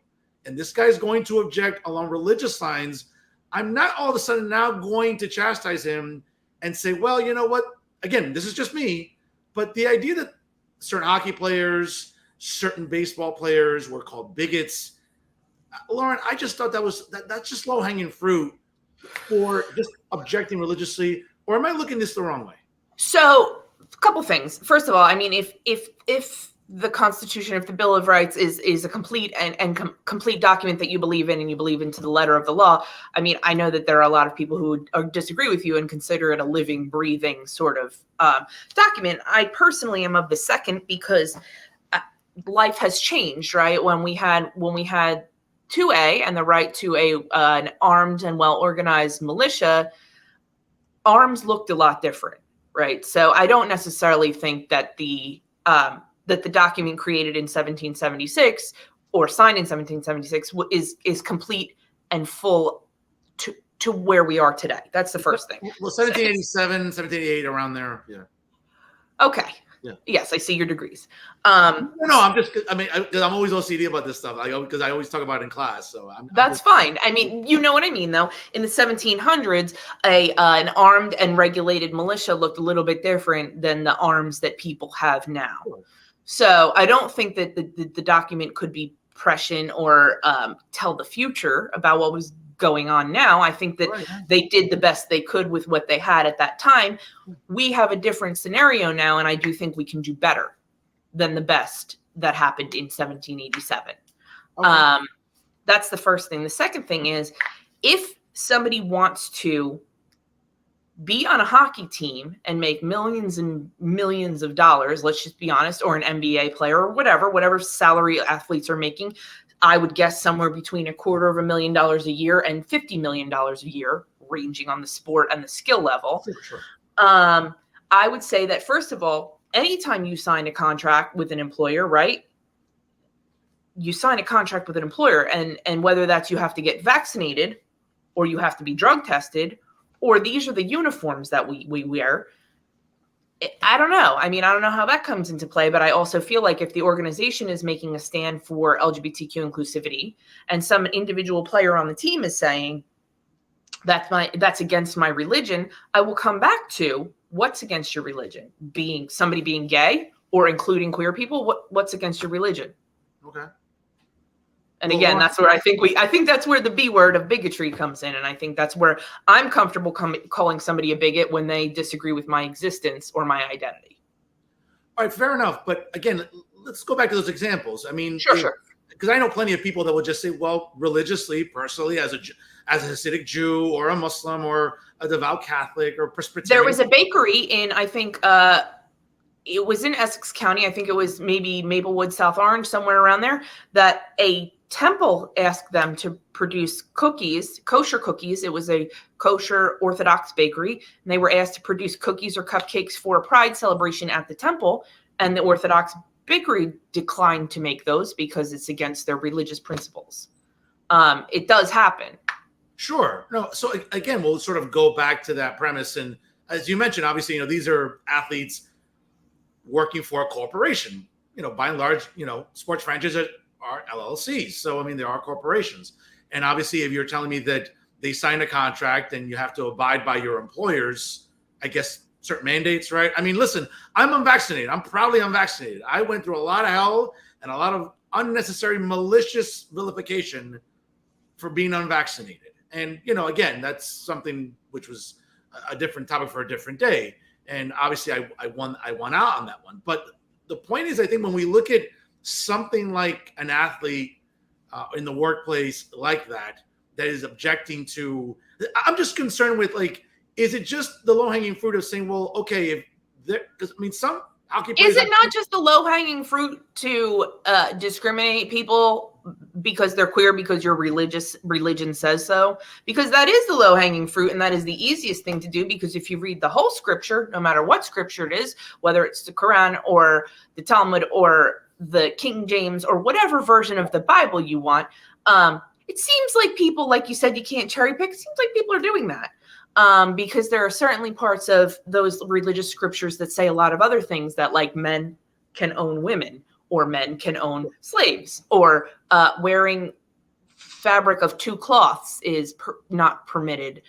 A: and this guy's going to object along religious lines, I'm not all of a sudden now going to chastise him and say, well, you know what? Again, this is just me, but the idea that certain hockey players, certain baseball players were called bigots, Lauren, I just thought that's just low-hanging fruit for just objecting religiously. Or am I looking this the wrong way?
B: So, a couple things. First of all, I mean, if the Constitution, if the Bill of Rights is a complete and complete document that you believe in, and you believe into the letter of the law, I mean, I know that there are a lot of people who disagree with you and consider it a living, breathing sort of document. I personally am of the second, because life has changed, right? When we had 2A and the right to an armed and well-organized militia, arms looked a lot different, right? So I don't necessarily think that the document created in 1776 or signed in 1776 is complete and full to where we are today. That's the first thing.
A: Well, 1787, 1788, around there. Yeah.
B: Okay.
A: Yeah.
B: Yes, I see your degrees.
A: No, I'm always OCD about this stuff, because I always talk about it in class. So
B: that's fine. I mean, you know what I mean, though. In the 1700s, an armed and regulated militia looked a little bit different than the arms that people have now. Sure. So I don't think that the document could be prescient or tell the future about what was going on now. I think that they did the best they could with what they had at that time. We have a different scenario now, and I do think we can do better than the best that happened in 1787. Okay. That's the first thing. The second thing is, if somebody wants to be on a hockey team and make millions and millions of dollars, let's just be honest, or an NBA player or whatever salary athletes are making, I would guess somewhere between $250,000 a year and $50 million a year, ranging on the sport and the skill level.
A: Sure.
B: I would say that, first of all, anytime you sign a contract with an employer, right? You sign a contract with an employer, and whether that's you have to get vaccinated, or you have to be drug tested, or these are the uniforms that we wear. I don't know. I mean, I don't know how that comes into play, but I also feel like if the organization is making a stand for LGBTQ inclusivity, and some individual player on the team is saying that's against my religion, I will come back to what's against your religion. Somebody being gay or including queer people, what's against your religion?
A: Okay.
B: And again, that's where I think that's where the B word of bigotry comes in. And I think that's where I'm comfortable calling somebody a bigot when they disagree with my existence or my identity.
A: All right, fair enough. But again, let's go back to those examples. I mean,
B: sure.
A: because I know plenty of people that will just say, well, religiously, personally, as a Hasidic Jew or a Muslim or a devout Catholic or Presbyterian.
B: There was a bakery in, I think, it was in Essex County. I think it was maybe Maplewood, South Orange, somewhere around there, that a temple asked them to produce cookies, kosher cookies. It was a kosher Orthodox bakery, and they were asked to produce cookies or cupcakes for a pride celebration at the temple. And the Orthodox bakery declined to make those because it's against their religious principles. It does happen.
A: Sure. No. So again, we'll sort of go back to that premise. And as you mentioned, obviously, these are athletes working for a corporation, by and large, sports franchises are LLCs. So, there are corporations. And obviously, if you're telling me that they signed a contract and you have to abide by your employers, I guess, certain mandates, right? Listen, I'm unvaccinated. I'm proudly unvaccinated. I went through a lot of hell and a lot of unnecessary malicious vilification for being unvaccinated. And, again, that's something which was a different topic for a different day. And obviously I won out on that one. But the point is, I think when we look at something like an athlete in the workplace like that is objecting to, I'm just concerned with, is it just the low-hanging fruit of saying, well, okay, if there, because some hockey players.
B: Is it not just the low-hanging fruit to discriminate people because they're queer because your religion says so? Because that is the low-hanging fruit, and that is the easiest thing to do, because if you read the whole scripture, no matter what scripture it is, whether it's the Quran or the Talmud or the King James or whatever version of the Bible you want, it seems like people, like you said, you can't cherry pick. It seems like people are doing that. Because there are certainly parts of those religious scriptures that say a lot of other things, that like men can own women, or men can own slaves, or wearing fabric of two cloths is not permitted.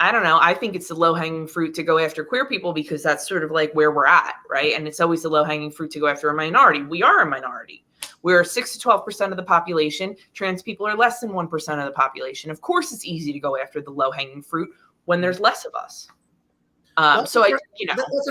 B: I don't know. I think it's the low-hanging fruit to go after queer people because that's sort of like where we're at, right? And it's always the low-hanging fruit to go after a minority. We are a minority. We're 6 to 12% of the population. Trans people are less than 1% of the population. Of course, it's easy to go after the low-hanging fruit when there's less of us.
A: That's a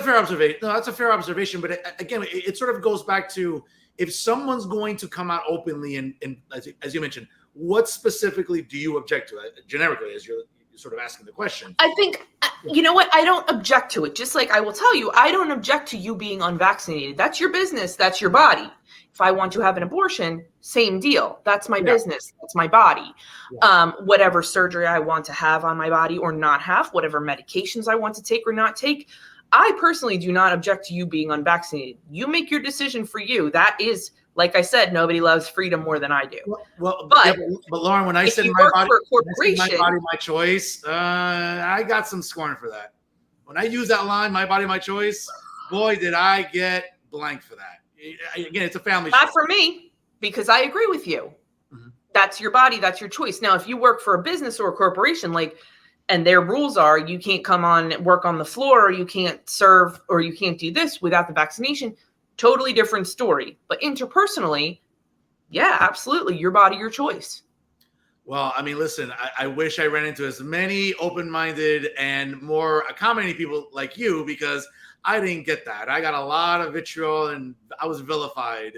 A: fair observation. No, that's a fair observation. But again, it sort of goes back to, if someone's going to come out openly and as you mentioned, what specifically do you object to? Generically, as you're sort of asking the question.
B: I think, you know what? I don't object to it. Just like I will tell you, I don't object to you being unvaccinated. That's your business. That's your body. If I want to have an abortion, same deal. That's my business. That's my body. Yeah. Whatever surgery I want to have on my body or not have, whatever medications I want to take or not take, I personally do not object to you being unvaccinated. You make your decision for you. That is, like I said, nobody loves freedom more than I do.
A: But Lauren, when I said my body, my choice, I got some scorn for that. When I use that line, my body, my choice, boy, did I get blank for that. Again, it's a family show.
B: Not for me, because I agree with you. Mm-hmm. That's your body. That's your choice. Now, if you work for a business or a corporation, and their rules are you can't come on and work on the floor, or you can't serve, or you can't do this without the vaccination, totally different story. But interpersonally, yeah, absolutely. Your body, your choice.
A: Well, listen, I wish I ran into as many open-minded and more accommodating people like you, because I didn't get that. I got a lot of vitriol and I was vilified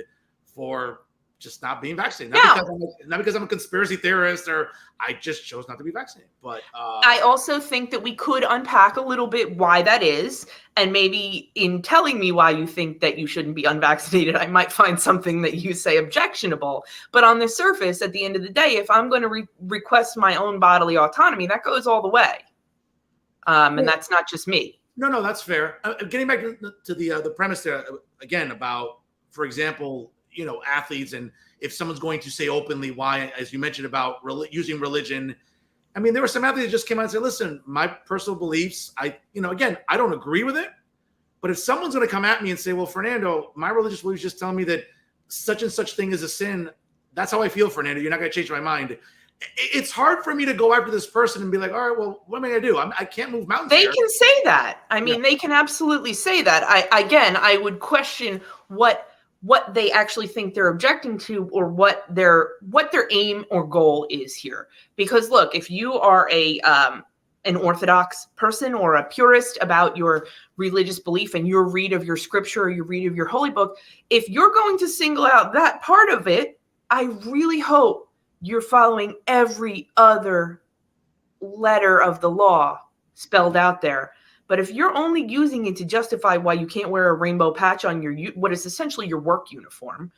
A: for just not being vaccinated. Not because I'm a conspiracy theorist, or I just chose not to be vaccinated. But
B: I also think that we could unpack a little bit why that is. And maybe in telling me why you think that you shouldn't be unvaccinated, I might find something that you say objectionable. But on the surface, at the end of the day, if I'm going to request my own bodily autonomy, that goes all the way. And that's not just me.
A: No, that's fair. Getting back to the premise there again about, for example, athletes, and if someone's going to say openly why, as you mentioned about using religion. There were some athletes that just came out and said, listen, my personal beliefs, again, I don't agree with it. But if someone's going to come at me and say, well, Fernando, my religious beliefs just tell me that such and such thing is a sin. That's how I feel, Fernando. You're not going to change my mind. It's hard for me to go after this person and be like, all right, well, what am I going to do? I can't move mountains.
B: They can say that. They can absolutely say that. I would question what they actually think they're objecting to, or what their aim or goal is here. Because look, if you are an orthodox person or a purist about your religious belief and your read of your scripture or your read of your holy book, if you're going to single out that part of it, I really hope you're following every other letter of the law spelled out there. But if you're only using it to justify why you can't wear a rainbow patch on your what is essentially your work uniform,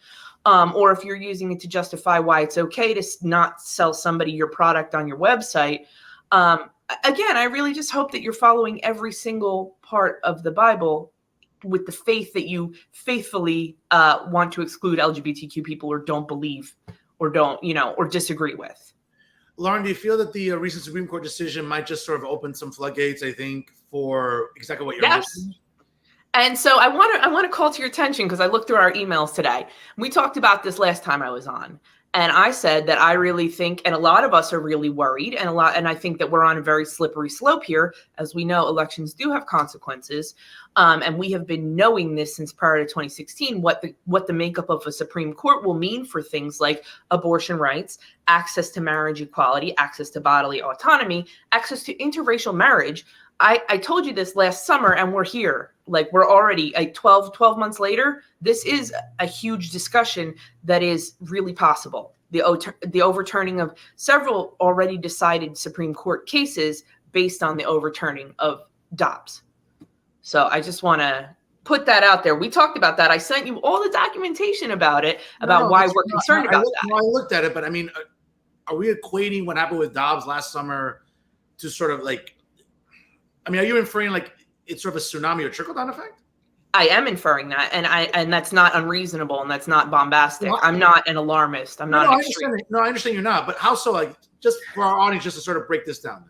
B: or if you're using it to justify why it's okay to not sell somebody your product on your website, again, I really just hope that you're following every single part of the Bible with the faith that you faithfully want to exclude LGBTQ people or don't believe or don't, or disagree with.
A: Lauren, do you feel that the recent Supreme Court decision might just sort of open some floodgates, I think, for exactly what you're mentioning?
B: And so I want to call to your attention, because I looked through our emails today. We talked about this last time I was on. And I said that I really think, and a lot of us are really worried, and I think that we're on a very slippery slope here. As we know, elections do have consequences. And we have been knowing this since prior to 2016, what the makeup of a Supreme Court will mean for things like abortion rights, access to marriage equality, access to bodily autonomy, access to interracial marriage. I told you this last summer, and we're here. Like, we're already 12 months later. This is a huge discussion that is really possible. The overturning of several already decided Supreme Court cases based on the overturning of Dobbs. So I just want to put that out there. We talked about that. I sent you all the documentation about it, why we're concerned about that.
A: I looked at it, but I mean, are we equating what happened with Dobbs last summer to sort of like, I mean, are you inferring like it's sort of a tsunami or trickle-down effect?
B: I am inferring that, and that's not unreasonable, and that's not bombastic. I'm not an alarmist. I'm not an extremist.
A: I understand you're not, but how so? Like, just for our audience, just to sort of break this down.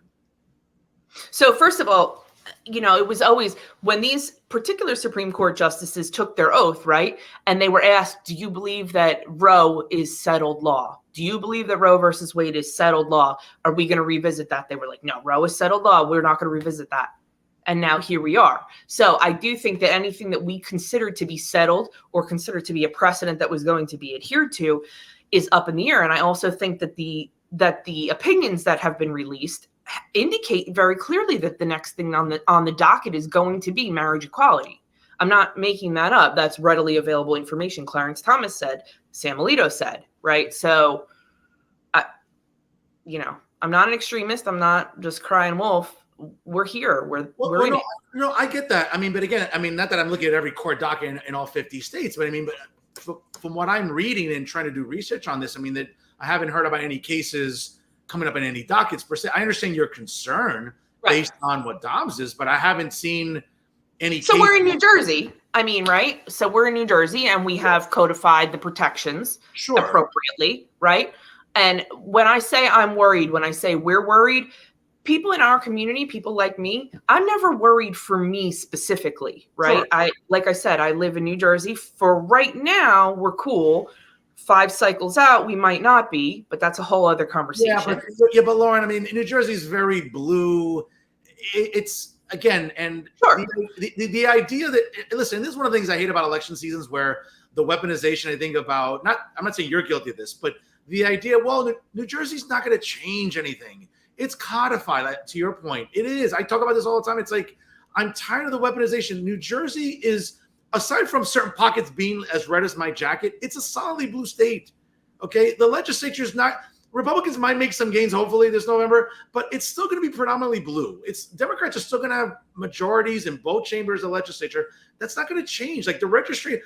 B: So first of all, it was always when these particular Supreme Court justices took their oath, right? And they were asked, do you believe that Roe is settled law? Do you believe that Roe versus Wade is settled law? Are we going to revisit that? They were like, no, Roe is settled law. We're not going to revisit that. And now here we are. So I do think that anything that we considered to be settled or considered to be a precedent that was going to be adhered to is up in the air. And I also think that the opinions that have been released indicate very clearly that the next thing on the docket is going to be marriage equality. I'm not making that up. That's readily available information. Clarence Thomas said, Sam Alito said, right? So, I'm not an extremist. I'm not just crying wolf. We're here. We're in it.
A: I get that. I mean, but again, not that I'm looking at every court docket in all 50 states, but I mean, but from what I'm reading and trying to do research on this, I mean, that I haven't heard about any cases coming up in any dockets per se. I understand your concern based on what Dobbs is, but I haven't seen any.
B: So we're in New Jersey. Right? So we're in New Jersey, and we have codified the protections appropriately, right? And when I say I'm worried, when I say we're worried, people in our community, people like me, I'm never worried for me specifically, right? Sure. Like I said, I live in New Jersey. For right now, we're cool. 5 cycles out, we might not be, but that's a whole other conversation.
A: But Lauren, New Jersey is very blue. It's again, and the idea that, listen, this is one of the things I hate about election seasons, where the weaponization, I think about, I'm not saying you're guilty of this, but the idea, well, New Jersey's not going to change anything. It's codified, to your point. It is. I talk about this all the time. It's like, I'm tired of the weaponization. New Jersey is, aside from certain pockets being as red as my jacket, it's a solidly blue state. Okay. The legislature is not, Republicans might make some gains, hopefully, this November, but it's still going to be predominantly blue. Democrats are still going to have majorities in both chambers of the legislature. That's not going to change. Like, the registry,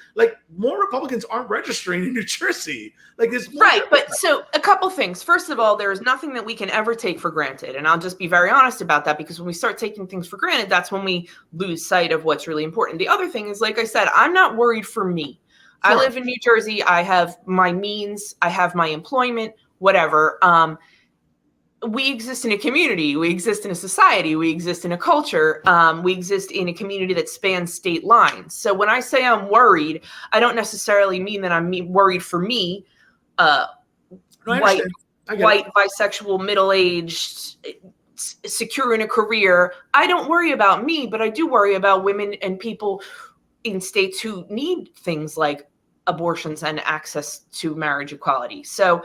A: more Republicans aren't registering in New Jersey. Right.
B: But so a couple things. First of all, there is nothing that we can ever take for granted. And I'll just be very honest about that, because when we start taking things for granted, that's when we lose sight of what's really important. The other thing is, like I said, I'm not worried for me. Sure. I live in New Jersey. I have my means. I have my employment. Whatever. We exist in a community. We exist in a society. We exist in a culture. We exist in a community that spans state lines. So when I say I'm worried, I don't necessarily mean that I'm worried for me, white, bisexual, middle-aged, secure in a career. I don't worry about me, but I do worry about women and people in states who need things like abortions and access to marriage equality. So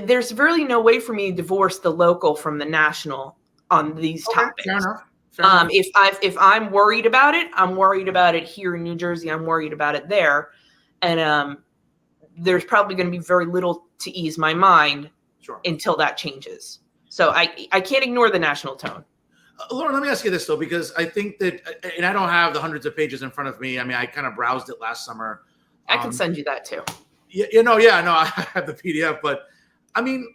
B: there's really no way for me to divorce the local from the national on these topics.
A: Fair enough. Fair enough.
B: If I'm worried about it, I'm worried about it here in New Jersey. I'm worried about it there, and there's probably going to be very little to ease my mind until that changes. So I can't ignore the national tone.
A: Lauren, let me ask you this though, because I think that, and I don't have the hundreds of pages in front of me. I mean, I kind of browsed it last summer.
B: I can send you that too.
A: No, I have the PDF, but I mean,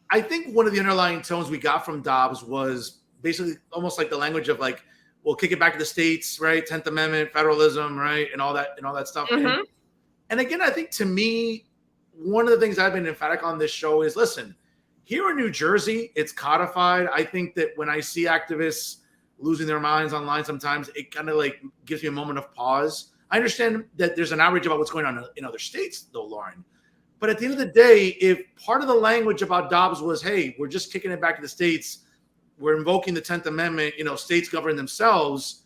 A: I think one of the underlying tones we got from Dobbs was basically almost like the language of like, we'll kick it back to the states, right? 10th Amendment, federalism, right? And all that stuff.
B: Mm-hmm.
A: And again, I think to me, one of the things I've been emphatic on this show is, listen, here in New Jersey, it's codified. I think that when I see activists losing their minds online sometimes, it kind of like gives me a moment of pause. I understand that there's an outrage about what's going on in other states, though, Lauren. But at the end of the day, if part of the language about Dobbs was, hey, we're just kicking it back to the states, we're invoking the 10th Amendment, states govern themselves,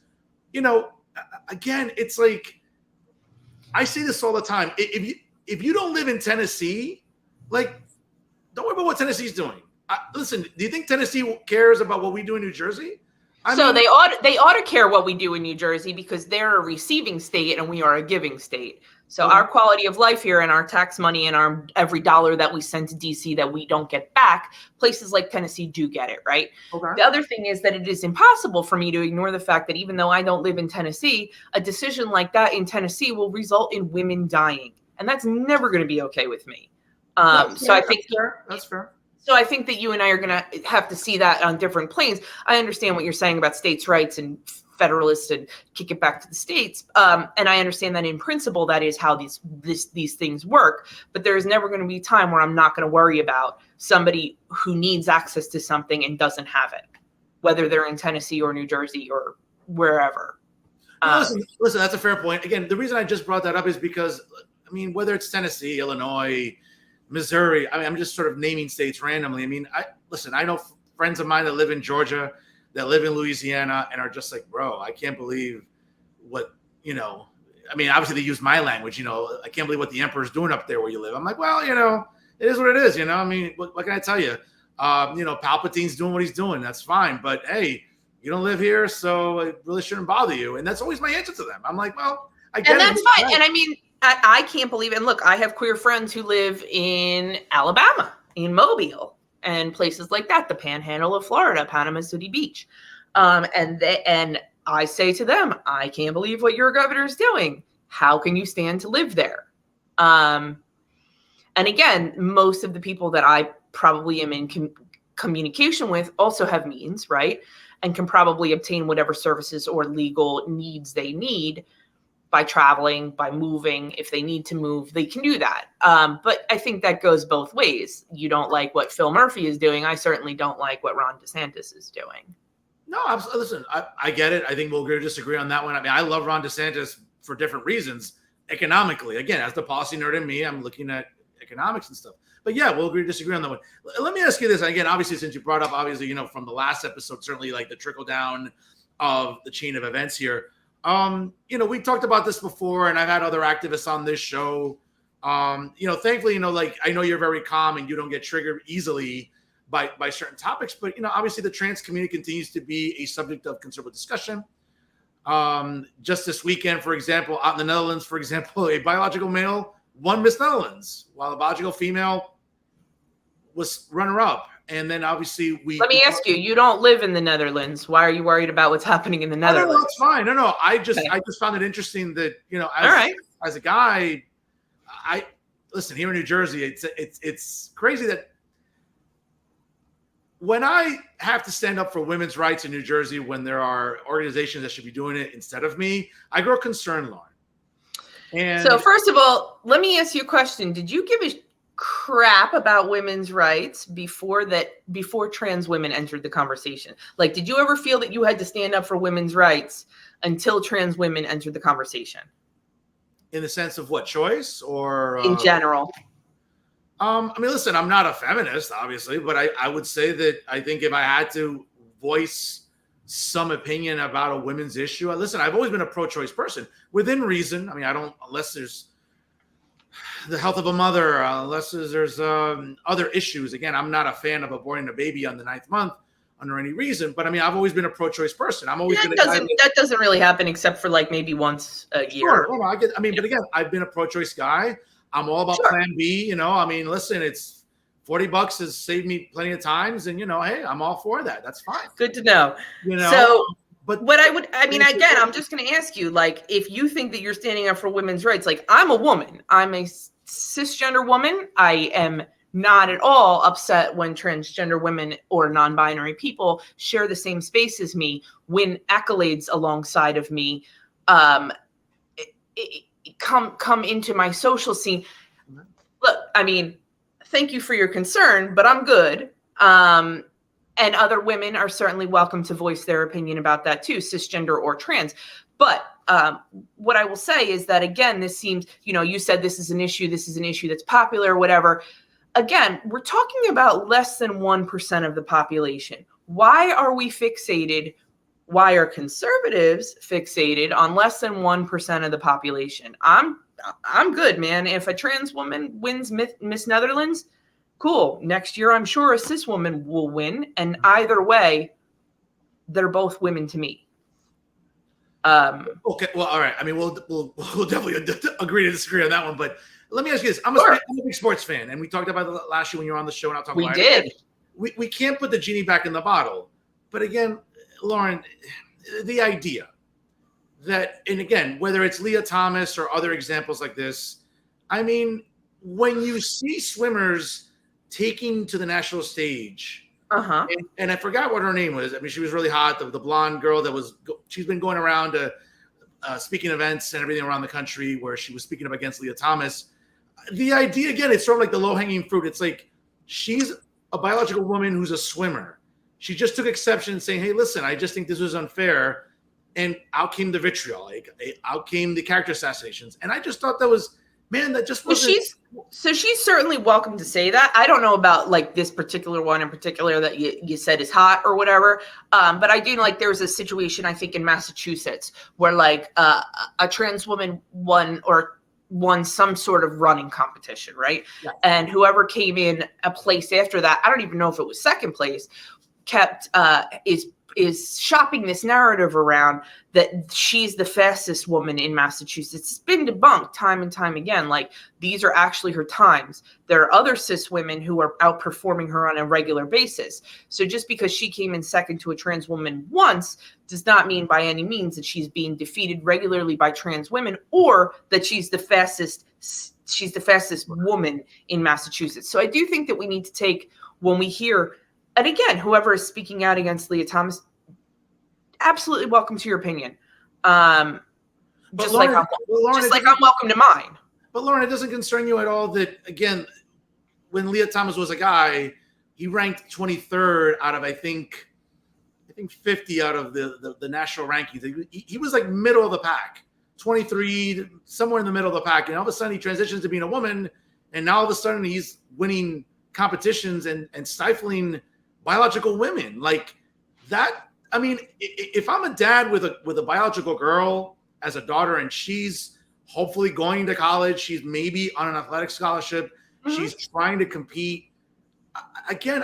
A: again, it's like, I say this all the time. If you don't live in Tennessee, like, don't worry about what Tennessee's doing. Listen, do you think Tennessee cares about what we do in New Jersey? I mean,
B: they ought to care what we do in New Jersey, because they're a receiving state and we are a giving state. So our quality of life here and our tax money and our every dollar that we send to DC that we don't get back, places like Tennessee do get it, right?
A: Okay.
B: The other thing is that it is impossible for me to ignore the fact that even though I don't live in Tennessee, a decision like that in Tennessee will result in women dying. And that's never going to be okay with me. That's fair. So I think that you and I are going to have to see that on different planes. I understand what you're saying about states' rights and federalists and kick it back to the states. And I understand that in principle, that is how these things work. But there is never going to be a time where I'm not going to worry about somebody who needs access to something and doesn't have it, whether they're in Tennessee or New Jersey or wherever.
A: Listen, that's a fair point. Again, the reason I just brought that up is because, I mean, whether it's Tennessee, Illinois, Missouri, I mean, I'm just sort of naming states randomly. I mean, I know friends of mine that live in Georgia, that live in Louisiana, and are just like, bro, I can't believe what, I mean, obviously they use my language, I can't believe what the emperor's doing up there where you live. I'm like, well, it is what it is, I mean, what can I tell you? Palpatine's doing what he's doing. That's fine. But hey, you don't live here, so it really shouldn't bother you. And that's always my answer to them. I'm like, well, I get it.
B: And that's fine. Right. And I mean, I can't believe it. And look, I have queer friends who live in Alabama, in Mobile, and places like that, the Panhandle of Florida, Panama City Beach. And I say to them, I can't believe what your governor is doing. How can you stand to live there? And again, most of the people that I probably am in communication with also have means, right? And can probably obtain whatever services or legal needs they need by traveling, by moving. If they need to move, they can do that. But I think that goes both ways. You don't like what Phil Murphy is doing. I certainly don't like what Ron DeSantis is doing.
A: No, listen, I get it. I think we'll agree or disagree on that one. I mean, I love Ron DeSantis for different reasons. Economically, again, as the policy nerd in me, I'm looking at economics and stuff. But yeah, we'll agree or disagree on that one. Let me ask you this. Again, obviously, since you brought up, from the last episode, certainly like the trickle down of the chain of events here. We talked about this before, and I've had other activists on this show. Thankfully, I know you're very calm and you don't get triggered easily by certain topics, but obviously the trans community continues to be a subject of considerable discussion. Just this weekend, for example, out in the Netherlands, for example, a biological male won Miss Netherlands, while a biological female was runner-up. And then obviously
B: let me ask you, you don't live in the Netherlands. Why are you worried about what's happening in the Netherlands?
A: No, it's fine. No. I just found it interesting that, as a guy, listen, here in New Jersey, it's crazy that when I have to stand up for women's rights in New Jersey, when there are organizations that should be doing it instead of me, I grow concerned, Lauren. And
B: so first of all, let me ask you a question. Did you give a crap about women's rights before trans women entered the conversation? Like, did you ever feel that you had to stand up for women's rights until trans women entered the conversation?
A: In the sense of what, choice or
B: in general?
A: I mean, listen, I'm not a feminist, obviously, but I would say that I think if I had to voice some opinion about a women's issue, listen, I've always been a pro-choice person within reason. I mean, I don't, unless there's the health of a mother, unless there's other issues. Again, I'm not a fan of aborting a baby on the 9th month under any reason. But I mean, I've always been a pro-choice person. I'm always been a guy
B: that doesn't really happen except for like maybe once a year.
A: Sure. Well, but again, I've been a pro-choice guy. I'm all about Plan B. You know, I mean, listen, it's $40 has saved me plenty of times, and hey, I'm all for that. That's fine.
B: Good to know. So, but what again, I'm just going to ask you, like, if you think that you're standing up for women's rights, like, I'm a woman, I'm a cisgender woman. I am not at all upset when transgender women or non-binary people share the same space as me, win accolades alongside of me, come into my social scene. Look, I mean, thank you for your concern, but I'm good. And other women are certainly welcome to voice their opinion about that too, cisgender or trans. But what I will say is that, again, this seems, you said this is an issue that's popular or whatever. Again, we're talking about less than 1% of the population. Why are we fixated? Why are conservatives fixated on less than 1% of the population? I'm good, man. If a trans woman wins Miss Netherlands, cool. Next year, I'm sure a cis woman will win. And either way, they're both women to me.
A: Okay. Well, all right. I mean, we'll definitely agree to disagree on that one. But let me ask you this: I'm a big sports fan, and we talked about it last year when you were on the show, and I'll talk about it. We can't put the genie back in the bottle. But again, Lauren, the idea that, and again, whether it's Leah Thomas or other examples like this, I mean, when you see swimmers taking to the national stage, and I forgot what her name was. I mean, she was really hot, the blonde girl she's been going around to speaking events and everything around the country where she was speaking up against Leah Thomas. The idea, again, it's sort of like the low-hanging fruit. It's like, she's a biological woman who's a swimmer. She just took exception saying, hey, listen, I just think this was unfair. And out came the vitriol, out came the character assassinations. And I just thought that was, man, that just wasn't.
B: So she's certainly welcome to say that. I don't know about like this particular one in particular that you said is hot or whatever. But I do know, like, there was a situation, I think, in Massachusetts where like a trans woman won some sort of running competition, right? Yeah. And whoever came in a place after that, I don't even know if it was second place, is shopping this narrative around that she's the fastest woman in Massachusetts. It's been debunked time and time again. Like, these are actually her times. There are other cis women who are outperforming her on a regular basis. So just because she came in second to a trans woman once does not mean by any means that she's being defeated regularly by trans women, or that she's the fastest woman in Massachusetts. So I do think that we need to take, when we hear, and again, whoever is speaking out against Leah Thomas, absolutely welcome to your opinion. I'm welcome to mine.
A: But Lauren, it doesn't concern you at all that, again, when Leah Thomas was a guy, he ranked 23rd out of I think 50 out of the national rankings. He was like middle of the pack, 23, somewhere in the middle of the pack. And all of a sudden he transitions to being a woman, and now all of a sudden he's winning competitions and stifling biological women like that. I mean, if I'm a dad with a biological girl as a daughter, and she's hopefully going to college, she's maybe on an athletic scholarship, she's trying to compete. Again,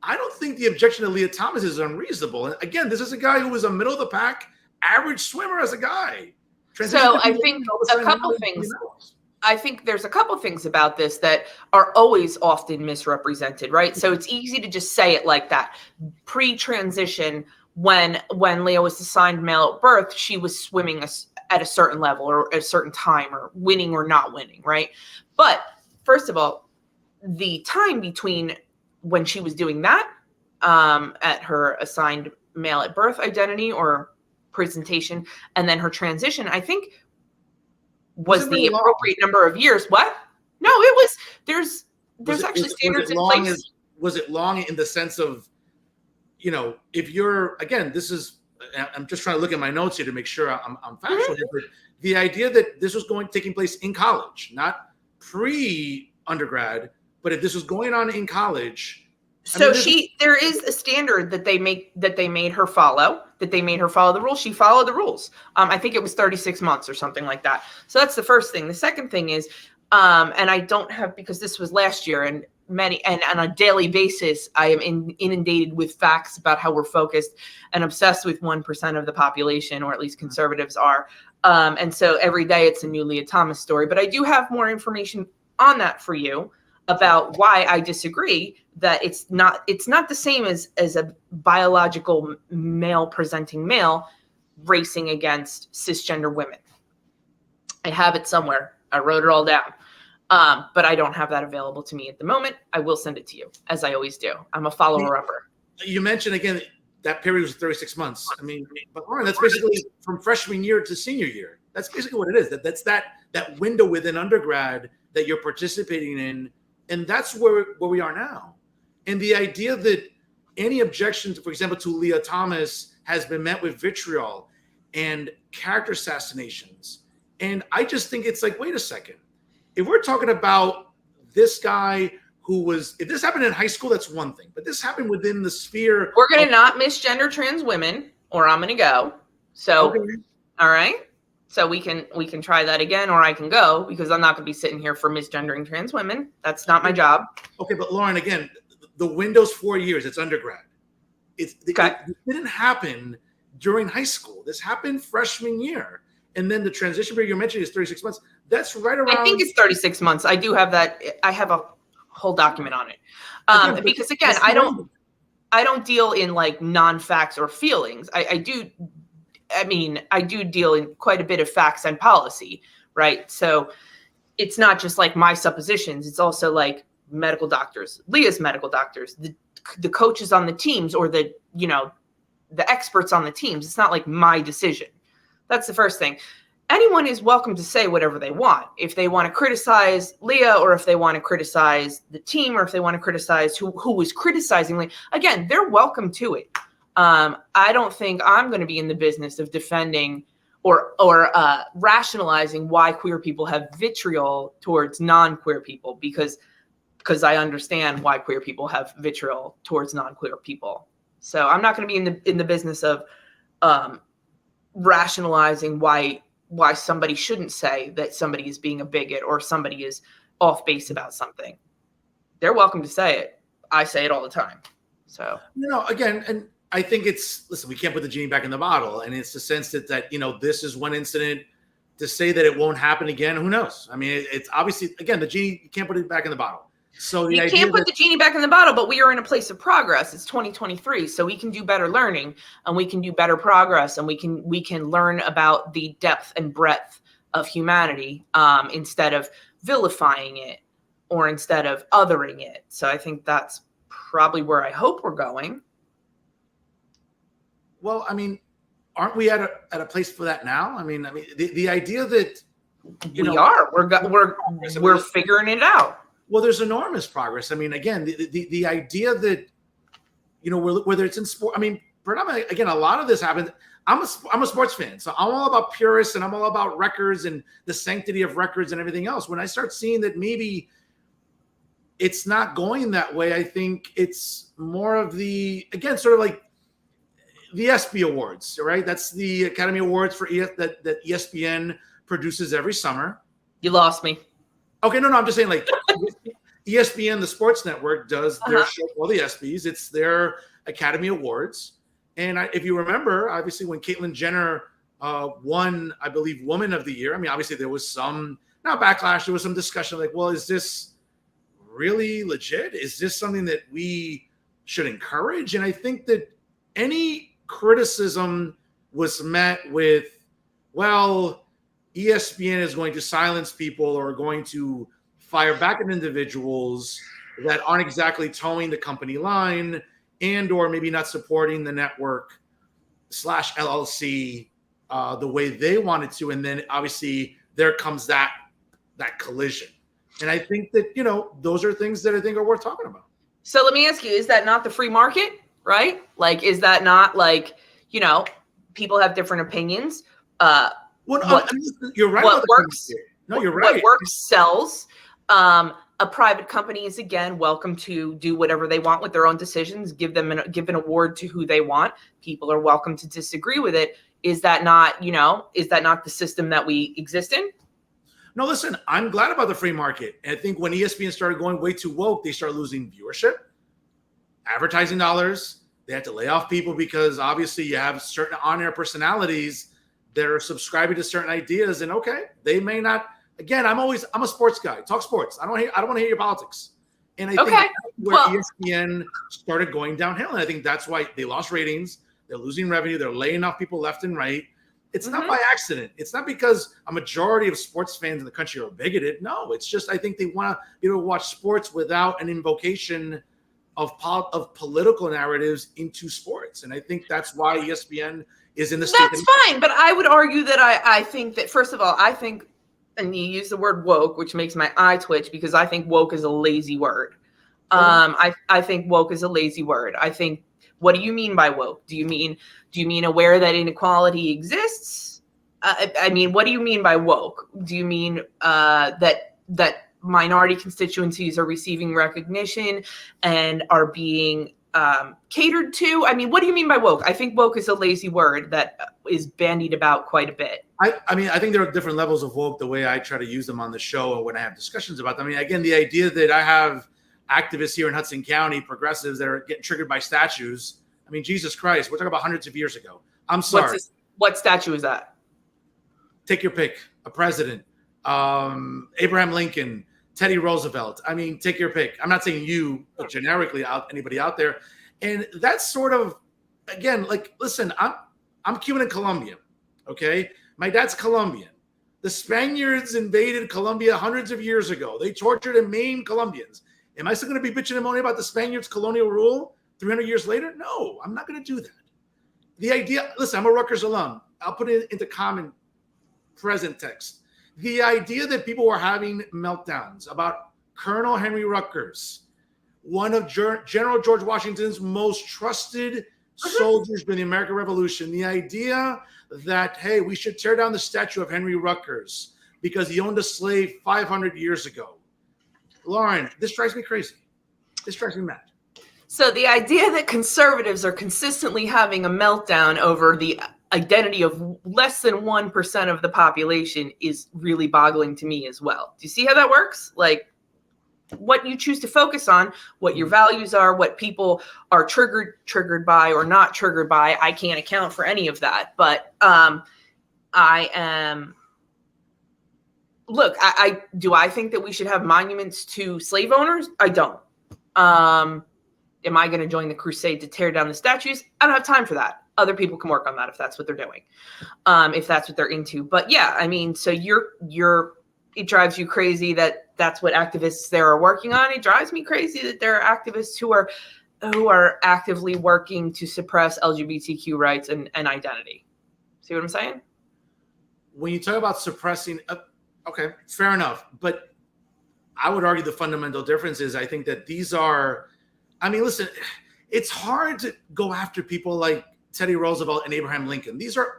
A: I don't think the objection to Leah Thomas is unreasonable. And again, this is a guy who was a middle of the pack, average swimmer as a guy.
B: So I think a couple things. I think there's a couple things about this that are always often misrepresented, right? So it's easy to just say it like that. Pre-transition, when Leah was assigned male at birth, she was swimming at a certain level or a certain time, or winning or not winning, right? But first of all, the time between when she was doing that at her assigned male at birth identity or presentation, and then her transition, I think was the appropriate number of years. What? No, it was, there's actually standards in place.
A: Was it long in the sense of, if you're, again, this is, I'm just trying to look at my notes here to make sure I'm factual here, but the idea that this was taking place in college, not pre-undergrad, but if this was going on in college.
B: So there is a standard that they made her follow, the rules. She followed the rules. I think it was 36 months or something like that. So that's the first thing. The second thing is, and I don't have, because this was last year, and many, and on a daily basis, I am inundated with facts about how we're focused and obsessed with 1% of the population, or at least conservatives are. And so every day it's a new Leah Thomas story. But I do have more information on that for you about why I disagree that it's not the same as a biological male presenting male racing against cisgender women. I have it somewhere. I wrote it all down. But I don't have that available to me at the moment. I will send it to you, as I always do. I'm a follower-upper.
A: You mentioned, again, that period was 36 months. I mean, but Lauren, that's basically from freshman year to senior year. That's basically what it is. That's that window within undergrad that you're participating in. And that's where we are now. And the idea that any objection, for example, to Leah Thomas has been met with vitriol and character assassinations. And I just think it's like, wait a second. If we're talking about this guy who was, if this happened in high school, that's one thing. But this happened within the sphere.
B: We're going to not misgender trans women, or I'm going to go. So, okay. All right. So we can try that again, or I can go, because I'm not going to be sitting here for misgendering trans women. That's not my job.
A: Okay, but Lauren, again, the window's 4 years. It's undergrad. It didn't happen during high school. This happened freshman year. And then the transition period you're mentioning is 36 months. That's right around.
B: I think it's 36 months. I do have that. I have a whole document on it. Because again, I don't deal in like non-facts or feelings. I do deal in quite a bit of facts and policy, right? So it's not just like my suppositions. It's also like medical doctors, Leah's medical doctors, the coaches on the teams, or the experts on the teams. It's not like my decision. That's the first thing. Anyone is welcome to say whatever they want. If they want to criticize Leah, or if they want to criticize the team, or if they want to criticize who was criticizing Leah, again, they're welcome to it. I don't think I'm going to be in the business of defending or rationalizing why queer people have vitriol towards non-queer people, because I understand why queer people have vitriol towards non-queer people. So I'm not going to be in the business of rationalizing why somebody shouldn't say that somebody is being a bigot or somebody is off base about something. They're welcome to say it. I say it all the time. So,
A: again, and I think listen, we can't put the genie back in the bottle. And it's the sense that this is one incident. To say that it won't happen again, who knows? I mean, it's obviously, again, the genie, you can't put it back in the bottle. So
B: you can't put the genie back in the bottle, but we are in a place of progress. It's 2023, so we can do better learning, and we can do better progress, and we can learn about the depth and breadth of humanity instead of vilifying it, or instead of othering it. So I think that's probably where I hope we're going.
A: Well, I mean, aren't we at a place for that now? I mean, the idea that
B: we're figuring it out.
A: Well, there's enormous progress. I mean, again, the idea that, whether it's in sport, I mean, predominantly, again, a lot of this happens. I'm a sports fan, so I'm all about purists, and I'm all about records and the sanctity of records and everything else. When I start seeing that maybe it's not going that way, I think it's more of sort of like the ESPY Awards, right? That's the Academy Awards for that ESPN produces every summer.
B: You lost me.
A: Okay, no, I'm just saying, like, ESPN, the sports network, does their show, all the ESPYs. It's their Academy Awards. And if you remember, obviously, when Caitlyn Jenner won, I believe, Woman of the Year, I mean, obviously, there was some, not backlash, there was some discussion like, well, is this really legit? Is this something that we should encourage? And I think that any criticism was met with, well, ESPN is going to silence people or going to fire back at individuals that aren't exactly towing the company line and or maybe not supporting the network / LLC the way they wanted to. And then obviously there comes that collision. And I think that, those are things that I think are worth talking about.
B: So let me ask you, is that not the free market, right? Like, is that not like, people have different opinions?
A: You're right.
B: What works?
A: No, you're right.
B: What works sells. A private company is, again, welcome to do whatever they want with their own decisions. Give an award to who they want. People are welcome to disagree with it. Is that not the system that we exist in?
A: No, listen, I'm glad about the free market. And I think when ESPN started going way too woke, they started losing viewership, advertising dollars. They had to lay off people because obviously you have certain on-air personalities that are subscribing to certain ideas. And okay, they may not. Again, I'm a sports guy. Talk sports. I don't want to hear your politics. And I think that's where ESPN started going downhill. And I think that's why they lost ratings. They're losing revenue. They're laying off people left and right. It's not by accident. It's not because a majority of sports fans in the country are bigoted. No, it's just I think they want to be able to watch sports without an invocation of political narratives into sports. And I think that's why ESPN is in the state.
B: That's fine. But I would argue that I think that, first of all, I think, and you use the word woke, which makes my eye twitch because I think woke is a lazy word. I think woke is a lazy word. I think, what do you mean by woke? Do you mean aware that inequality exists? I mean, what do you mean by woke? Do you mean that minority constituencies are receiving recognition and are being catered to? I mean, what do you mean by woke? I think woke is a lazy word that is bandied about quite a bit.
A: I mean, I think there are different levels of woke, the way I try to use them on the show and when I have discussions about them. I mean, again, the idea that I have activists here in Hudson County, progressives that are getting triggered by statues. I mean, Jesus Christ, we're talking about hundreds of years ago. I'm sorry.
B: What statue is that?
A: Take your pick. A president, Abraham Lincoln, Teddy Roosevelt. I mean, take your pick. I'm not saying you, but generically anybody out there. And that's sort of, again, like, listen, I'm Cuban and Colombian, okay? My dad's Colombian. The Spaniards invaded Colombia hundreds of years ago. They tortured and maimed Colombians. Am I still going to be bitching and moaning about the Spaniards' colonial rule 300 years later? No, I'm not going to do that. The idea, listen, I'm a Rutgers alum. I'll put it into common present text. The idea that people were having meltdowns about Colonel Henry Rutgers, one of General George Washington's most trusted soldiers during the American Revolution, the idea that, hey, we should tear down the statue of Henry Rutgers because he owned a slave 500 years ago. Lauren, this drives me crazy. This drives me mad.
B: So the idea that conservatives are consistently having a meltdown over the identity of less than 1% of the population is really boggling to me as well. Do you see how that works? Like, what you choose to focus on, what your values are, what people are triggered by or not triggered by. I can't account for any of that, but look, I think that we should have monuments to slave owners? I don't. Am I going to join the crusade to tear down the statues? I don't have time for that. Other people can work on that if that's what they're doing, if that's what they're into. But yeah, I mean, so it drives you crazy that that's what activists there are working on. It drives me crazy that there are activists who are actively working to suppress LGBTQ rights and identity. See what I'm saying?
A: When you talk about suppressing, okay, fair enough. But I would argue the fundamental difference is I think that these are, I mean, listen, it's hard to go after people like Teddy Roosevelt and Abraham Lincoln. These are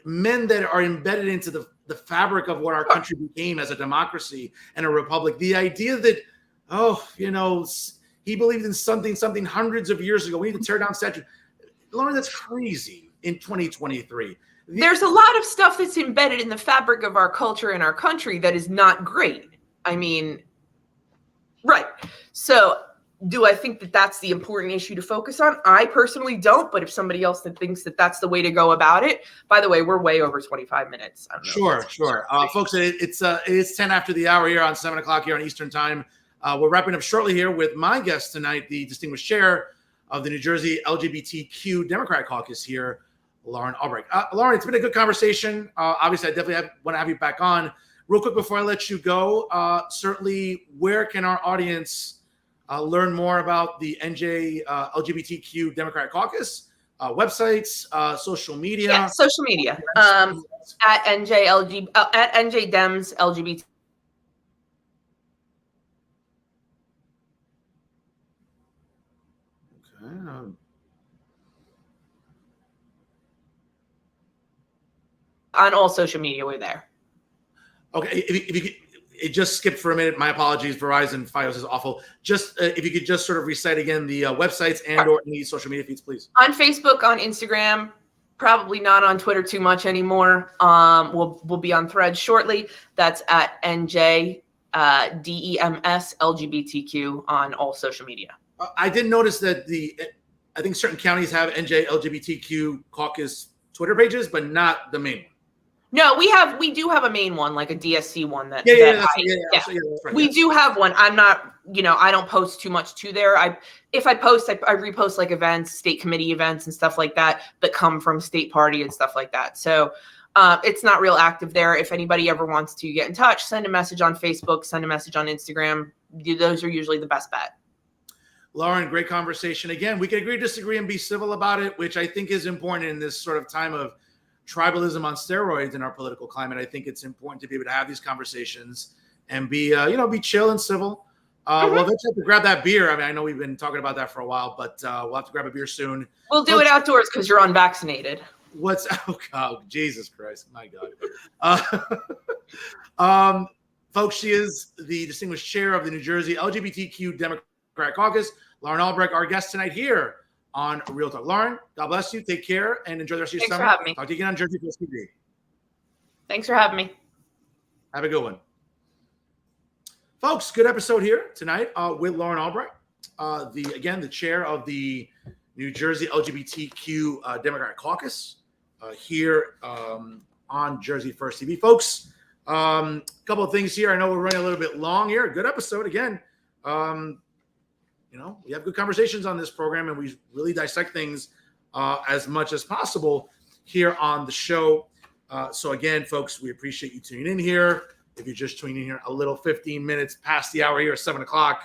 A: men that are embedded into the fabric of what our country became as a democracy and a republic. The idea that, he believed in something hundreds of years ago. We need to tear down statues. Lauren, that's crazy in 2023.
B: There's a lot of stuff that's embedded in the fabric of our culture and our country that is not great. I mean, right. So do I think that that's the important issue to focus on? I personally don't, but if somebody else that thinks that that's the way to go about it, by the way, we're way over 25 minutes. I don't know
A: sure. Folks, it's 10 after the hour here on 7 o'clock here on Eastern time. We're wrapping up shortly here with my guest tonight, the distinguished chair of the New Jersey LGBTQ Democrat Caucus here, Lauren Albrecht. Lauren, it's been a good conversation. Obviously, I definitely want to have you back on. Real quick before I let you go, certainly, where can our audience learn more about the NJ LGBTQ Democrat Caucus? Websites, social media?
B: Yeah, social media. At NJ Dems LGBT.
A: Okay.
B: On all social media, we're there.
A: Okay, if you could, it just skipped for a minute. My apologies. Verizon Fios is awful. Just if you could just sort of recite again the websites and or any social media feeds, please.
B: On Facebook, on Instagram, Probably not on Twitter too much anymore. We'll be on Threads shortly. That's at NJ DEMS LGBTQ on all social media.
A: I did notice that I think certain counties have NJ LGBTQ caucus Twitter pages, but not the main one.
B: No, we do have a main one, like a DSC one that.
A: That's right,
B: we do have one. I'm not, I don't post too much to there. If I post, I repost like events, state committee events and stuff like that come from state party and stuff like that. So it's not real active there. If anybody ever wants to get in touch, send a message on Facebook, send a message on Instagram. Those are usually the best bet.
A: Lauren, great conversation. Again, we can agree, disagree, and be civil about it, which I think is important in this sort of time of tribalism on steroids in our political climate. I think it's important to be able to have these conversations and be chill and civil. We'll eventually have to grab that beer. I mean, I know we've been talking about that for a while, but we'll have to grab a beer soon.
B: We'll do it outdoors because you're unvaccinated.
A: Jesus Christ, my God. Folks, she is the distinguished chair of the New Jersey LGBTQ Democratic Caucus, Lauren Albrecht, our guest tonight here on Real Talk. Lauren, God bless you. Take care and enjoy the rest of your summer.
B: Thanks for having me.
A: Talk to you again on Jersey Plus TV.
B: Thanks for having me.
A: Have a good one. Folks, good episode here tonight with Lauren Albrecht, the chair of the New Jersey LGBTQ Democratic Caucus here on Jersey First TV. Folks, a couple of things here. I know we're running a little bit long here. Good episode again. We have good conversations on this program, and we really dissect things as much as possible here on the show. So again, folks, we appreciate you tuning in here. If you're just tuning in here a little 15 minutes past the hour here, 7 o'clock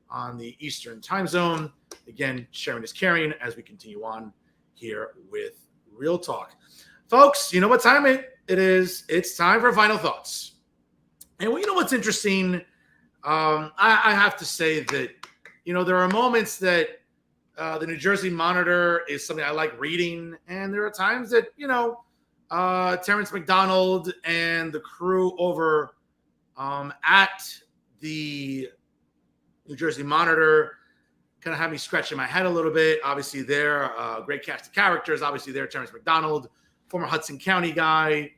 A: on the Eastern time zone. Again, sharing is caring as we continue on here with Real Talk. Folks, you know what time it is? It's time for Final Thoughts. And you know what's interesting? I have to say that, there are moments that the New Jersey Monitor is something I like reading. And there are times that, Terrence McDonald and the crew over at the New Jersey Monitor kind of have me scratching my head a little bit. Obviously, they're a great cast of characters. Obviously, they're Terrence McDonald, former Hudson County guy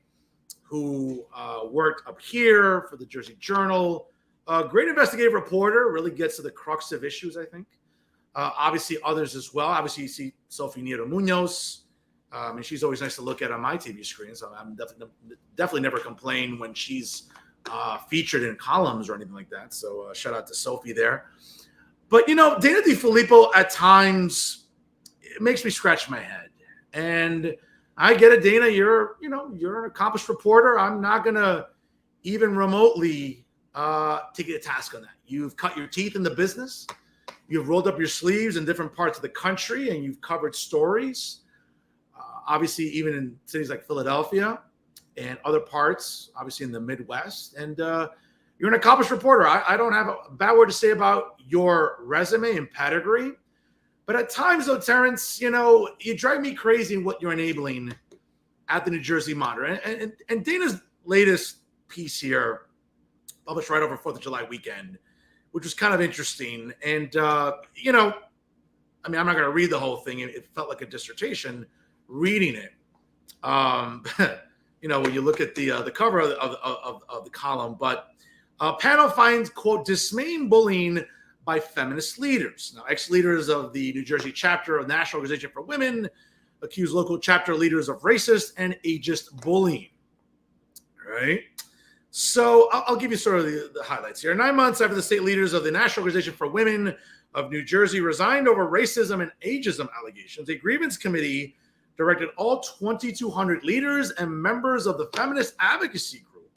A: who worked up here for the Jersey Journal. A great investigative reporter, really gets to the crux of issues, I think. Obviously, others as well. Obviously, you see Sophie Nieto Munoz. And she's always nice to look at on my TV screen. So I'm definitely never complain when she's featured in columns or anything like that. So shout out to Sophie there. But, Dana DeFilippo at times, it makes me scratch my head. And I get it, Dana, you're an accomplished reporter. I'm not going to even remotely take you to task on that. You've cut your teeth in the business. You've rolled up your sleeves in different parts of the country, and you've covered stories. Obviously, even in cities like Philadelphia and other parts, obviously in the Midwest. And you're an accomplished reporter. I don't have a bad word to say about your resume and pedigree. But at times, though, Terrence, you drive me crazy in what you're enabling at the New Jersey Monitor. And Dana's latest piece here, published right over 4th of July weekend, which was kind of interesting. And, I'm not going to read the whole thing. It felt like a dissertation reading it. When you look at the cover of the column, but a panel finds, quote, dismaying bullying by feminist leaders. Now, ex-leaders of the New Jersey chapter of the National Organization for Women accuse local chapter leaders of racist and ageist bullying. Right? So I'll give you sort of the highlights here. 9 months after the state leaders of the National Organization for Women of New Jersey resigned over racism and ageism allegations, a grievance committee directed all 2,200 leaders and members of the feminist advocacy group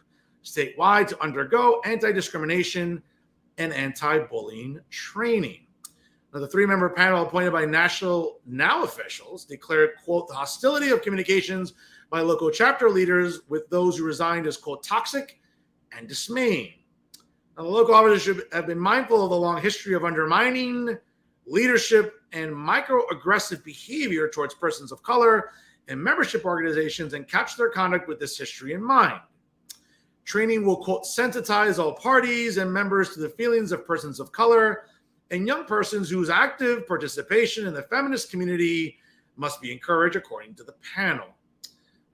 A: statewide to undergo anti-discrimination and anti-bullying training. Now, the 3-member panel appointed by National Now officials declared, quote, the hostility of communications by local chapter leaders with those who resigned as, quote, toxic and dismaying. Now, the local officers should have been mindful of the long history of undermining leadership and microaggressive behavior towards persons of color and membership organizations and capture their conduct with this history in mind. Training will, quote, sensitize all parties and members to the feelings of persons of color and young persons whose active participation in the feminist community must be encouraged, according to the panel.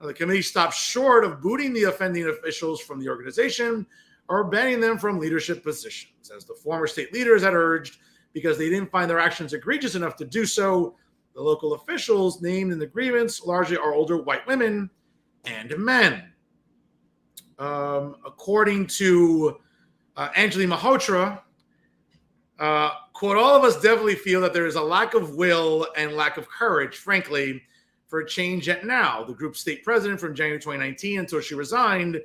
A: Now, the committee stopped short of booting the offending officials from the organization or banning them from leadership positions, as the former state leaders had urged, because they didn't find their actions egregious enough to do so. The local officials named in the grievance largely are older white women and men. According to Anjali Malhotra, quote, all of us definitely feel that there is a lack of will and lack of courage, frankly, for a change yet now. The group's state president from January 2019 until she resigned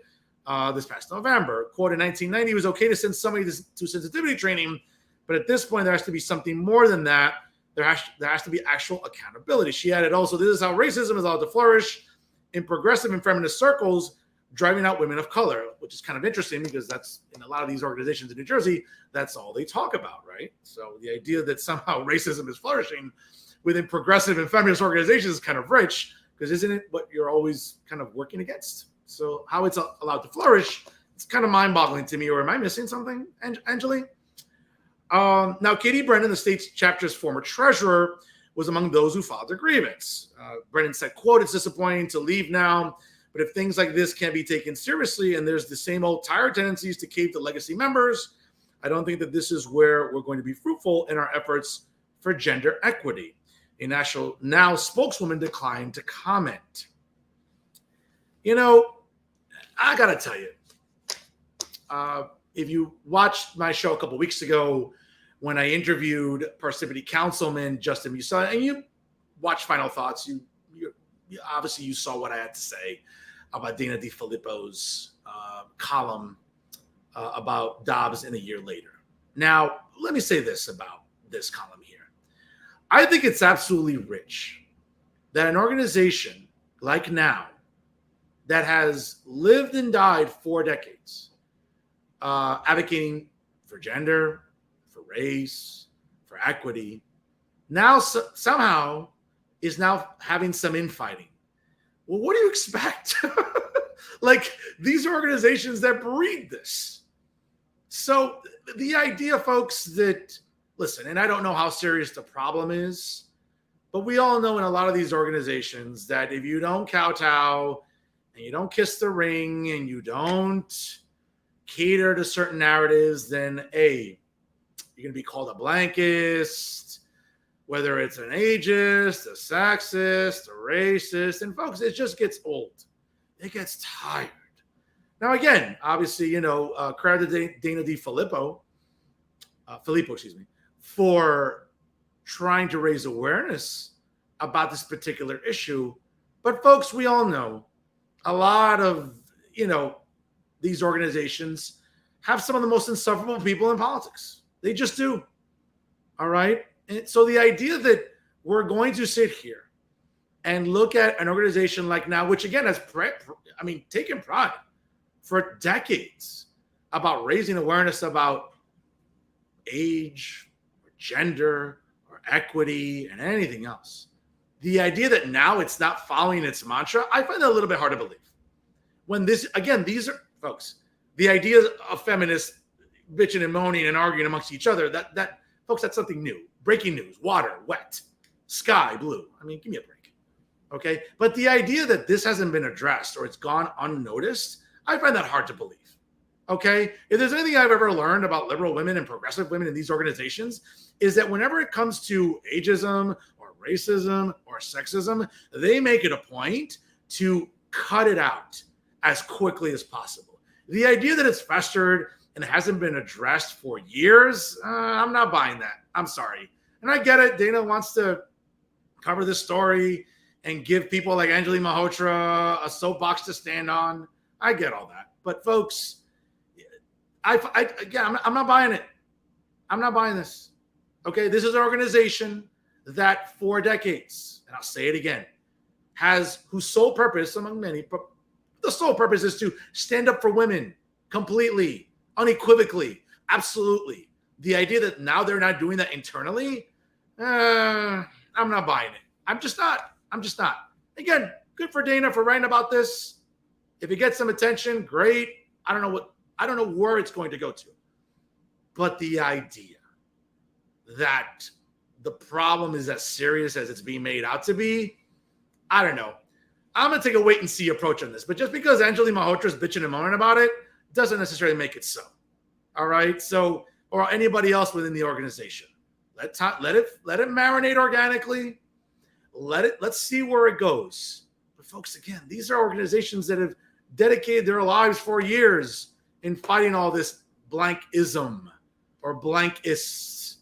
A: this past November. Quote, in 1990, it was okay to send somebody to sensitivity training, but at this point, there has to be something more than that. There has to be actual accountability. She added also, this is how racism is allowed to flourish in progressive and feminist circles, driving out women of color, which is kind of interesting because that's in a lot of these organizations in New Jersey, that's all they talk about, right? So the idea that somehow racism is flourishing within progressive and feminist organizations is kind of rich, because isn't it what you're always kind of working against? So how it's allowed to flourish, it's kind of mind-boggling to me. Or am I missing something, Anjali? Now, Katie Brennan, the state's chapter's former treasurer, was among those who filed their grievance. Brennan said, quote, it's disappointing to leave now, but if things like this can't be taken seriously and there's the same old tired tendencies to cave to legacy members, I don't think that this is where we're going to be fruitful in our efforts for gender equity. A National Now spokeswoman declined to comment. You know, I got to tell you, if you watched my show a couple weeks ago when I interviewed Parsippany Councilman Justin Musa, and you watched Final Thoughts, you obviously you saw what I had to say about Dana DeFilippo's column about Dobbs in A Year Later. Now, let me say this about this column here. I think it's absolutely rich that an organization like Now, that has lived and died 4 decades, advocating for gender, for race, for equity, now somehow is now having some infighting. Well, what do you expect? Like, these are organizations that breed this. So the idea, folks, that, listen, and I don't know how serious the problem is, but we all know in a lot of these organizations that if you don't kowtow and you don't kiss the ring and you don't cater to certain narratives, then A, you're going to be called a blankist, whether it's an ageist, a sexist, a racist. And folks, it just gets old. It gets tired. Now, again, obviously, credit to Dana DeFilippo, for trying to raise awareness about this particular issue. But folks, we all know a lot of, these organizations have some of the most insufferable people in politics. They just do. All right. And so the idea that we're going to sit here and look at an organization like Now, which again has, taken pride for decades about raising awareness about age, or gender, or equity, and anything else. The idea that now it's not following its mantra, I find that a little bit hard to believe. When this, again, these are, folks, the idea of feminists bitching and moaning and arguing amongst each other, that folks, that's something new. Breaking news, water, wet, sky, blue. Give me a break. Okay. But the idea that this hasn't been addressed or it's gone unnoticed, I find that hard to believe. Okay. If there's anything I've ever learned about liberal women and progressive women in these organizations, is that whenever it comes to ageism or racism or sexism, they make it a point to cut it out as quickly as possible. The idea that it's festered and hasn't been addressed for years, I'm not buying that. I'm sorry. And I get it. Dana wants to cover this story and give people like Anjali Malhotra a soapbox to stand on. I get all that. But folks, I'm not buying it. I'm not buying this. Okay, this is an organization that for decades, and I'll say it again, whose sole purpose, among many, but the sole purpose is to stand up for women completely, unequivocally, absolutely. The idea that now they're not doing that internally, I'm not buying it. I'm just not. Again, good for Dana for writing about this. If it gets some attention, great. I don't know where it's going to go to. But the idea that the problem is as serious as it's being made out to be, I don't know. I'm going to take a wait and see approach on this. But just because Angelina Malhotra is bitching and moaning about it doesn't necessarily make it so. All right? So, or anybody else within the organization. Let it marinate organically. Let's see where it goes. But folks, again, these are organizations that have dedicated their lives for years in fighting all this blankism or blankists.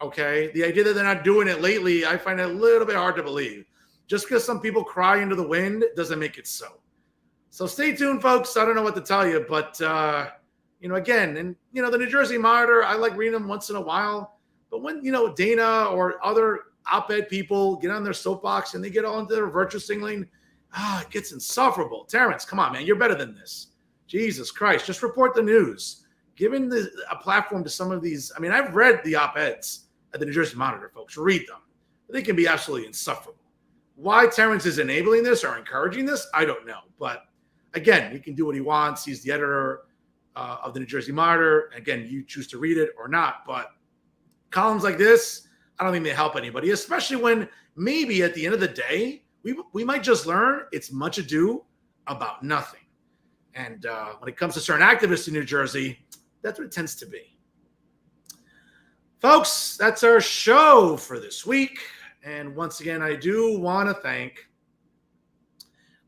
A: Okay? The idea that they're not doing it lately, I find it a little bit hard to believe. Just because some people cry into the wind doesn't make it so. So stay tuned, folks. I don't know what to tell you, but again, and the New Jersey Monitor, I like reading them once in a while. But when Dana or other op-ed people get on their soapbox and they get all into their virtue signaling, it gets insufferable. Terrence, come on, man, you're better than this. Jesus Christ, just report the news. Giving a platform to some of these. I mean, I've read the op-eds at the New Jersey Monitor, folks. Read them. They can be absolutely insufferable. Why Terrence is enabling this or encouraging this, I don't know. But again, he can do what he wants. He's the editor of the New Jersey Monitor. Again, you choose to read it or not. But columns like this, I don't think they help anybody, especially when maybe at the end of the day, we might just learn it's much ado about nothing. And when it comes to certain activists in New Jersey, that's what it tends to be. Folks, that's our show for this week. And once again, I do want to thank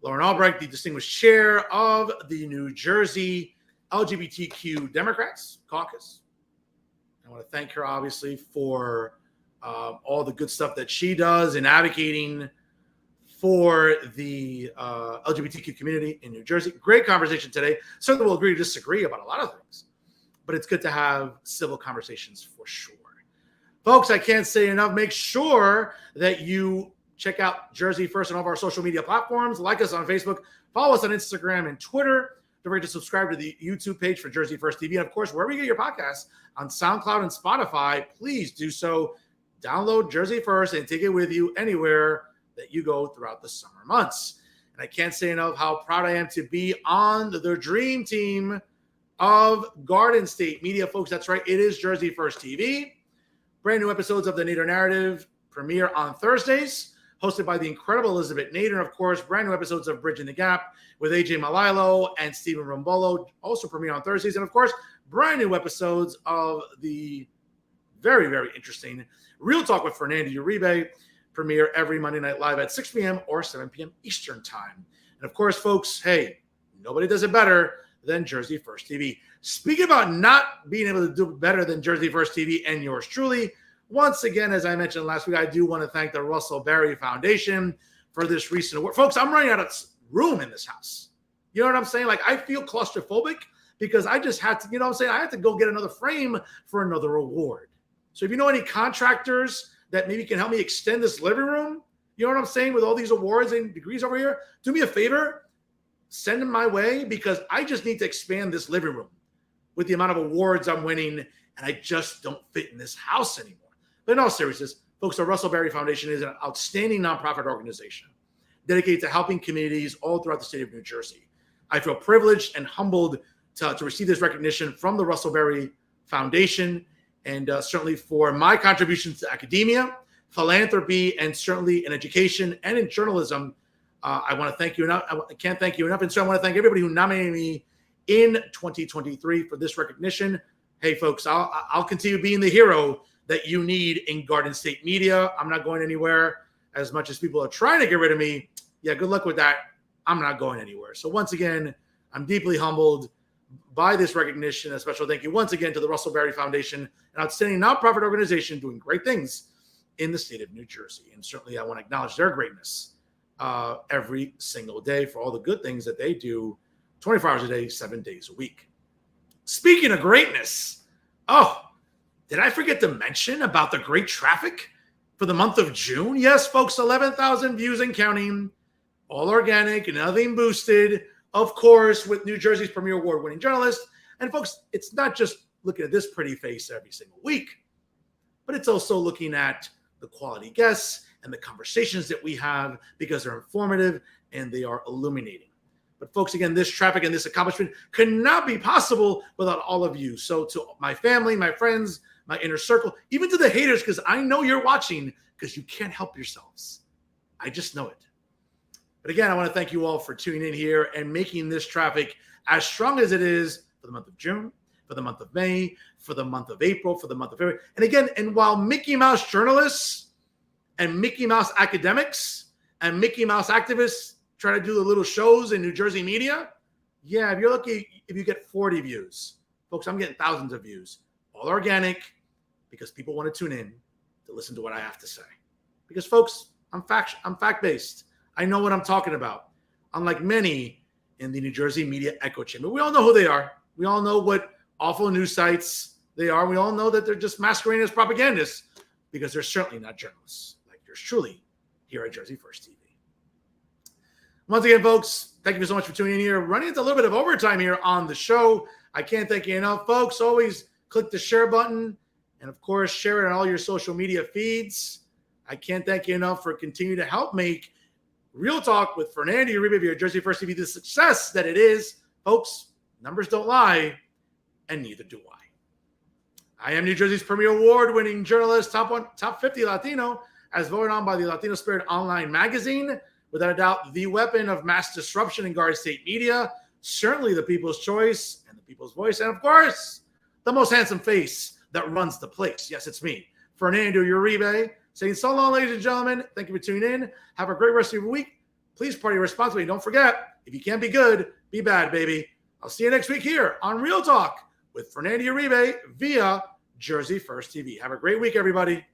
A: Lauren Albrecht, the distinguished chair of the New Jersey LGBTQ Democrats Caucus. I want to thank her, obviously, for all the good stuff that she does in advocating for the LGBTQ community in New Jersey. Great conversation today. Certainly we'll agree to disagree about a lot of things, but it's good to have civil conversations for sure. Folks, I can't say enough. Make sure that you check out Jersey First on all of our social media platforms. Like us on Facebook. Follow us on Instagram and Twitter. Don't forget to subscribe to the YouTube page for Jersey First TV. And, of course, wherever you get your podcasts, on SoundCloud and Spotify, please do so. Download Jersey First and take it with you anywhere that you go throughout the summer months. And I can't say enough how proud I am to be on the dream team of Garden State Media. Folks, that's right. It is Jersey First TV. Brand new episodes of The Nader Narrative premiere on Thursdays, hosted by the incredible Elizabeth Nader. Of course, brand new episodes of Bridging the Gap with AJ Malilo and Stephen Rombolo also premiere on Thursdays. And, of course, brand new episodes of the very, very interesting Real Talk with Fernando Uribe premiere every Monday Night Live at 6 p.m. or 7 p.m. Eastern Time. And, of course, folks, hey, nobody does it better than Jersey First TV. Speaking about not being able to do better than Jersey First TV and yours truly, once again, as I mentioned last week, I do want to thank the Russell Berry Foundation for this recent award. Folks, I'm running out of room in this house. You know what I'm saying? Like, I feel claustrophobic because I just had to, I had to go get another frame for another award. So if you know any contractors that maybe can help me extend this living room, you know what I'm saying, with all these awards and degrees over here, do me a favor, send them my way, because I just need to expand this living room with the amount of awards I'm winning, and I just don't fit in this house anymore. But in all seriousness, folks, the Russell Berry Foundation is an outstanding nonprofit organization dedicated to helping communities all throughout the state of New Jersey. I feel privileged and humbled to receive this recognition from the Russell Berry Foundation, and certainly for my contributions to academia, philanthropy, and certainly in education and in journalism. I want to thank you enough. I can't thank you enough. And so I want to thank everybody who nominated me in 2023 for this recognition. Hey, folks, I'll continue being the hero that you need in Garden State Media. I'm not going anywhere. As much as people are trying to get rid of me, yeah, good luck with that. I'm not going anywhere. So once again, I'm deeply humbled by this recognition. A special thank you once again to the Russell Berry Foundation, an outstanding nonprofit organization doing great things in the state of New Jersey. And certainly I want to acknowledge their greatness every single day for all the good things that they do 24 hours a day, 7 days a week. Speaking of greatness, did I forget to mention about the great traffic for the month of June? Yes, folks, 11,000 views and counting, all organic, nothing boosted, of course, with New Jersey's premier award-winning journalist. And folks, it's not just looking at this pretty face every single week, but it's also looking at the quality guests and the conversations that we have, because they're informative and they are illuminating. But folks, again, this traffic and this accomplishment could not be possible without all of you. So to my family, my friends, my inner circle, even to the haters, because I know you're watching because you can't help yourselves. I just know it. But again, I want to thank you all for tuning in here and making this traffic as strong as it is for the month of June, for the month of May, for the month of April, for the month of February. And again, and while Mickey Mouse journalists and Mickey Mouse academics and Mickey Mouse activists try to do the little shows in New Jersey media, yeah, if you're lucky, if you get 40 views. Folks, I'm getting thousands of views. All organic, because people want to tune in to listen to what I have to say. Because, folks, I'm fact-based. I know what I'm talking about. Unlike many in the New Jersey media echo chamber. We all know who they are. We all know what awful news sites they are. We all know that they're just masquerading as propagandists because they're certainly not journalists like yours truly here at Jersey First TV. Once again, folks, thank you so much for tuning in here. Running into a little bit of overtime here on the show. I can't thank you enough, folks. Always click the share button and, of course, share it on all your social media feeds. I can't thank you enough for continuing to help make Real Talk with Fernando Uribe of Jersey First TV the success that it is. Folks, numbers don't lie, and neither do I. I am New Jersey's premier award-winning journalist, top 50 Latino, as voted on by the Latino Spirit Online magazine. Without a doubt, the weapon of mass disruption in Garden State media, certainly the people's choice and the people's voice, and of course, the most handsome face that runs the place. Yes, it's me, Fernando Uribe, saying so long, ladies and gentlemen. Thank you for tuning in. Have a great rest of your week. Please party responsibly. Don't forget, if you can't be good, be bad, baby. I'll see you next week here on Real Talk with Fernando Uribe via Jersey First TV. Have a great week, everybody.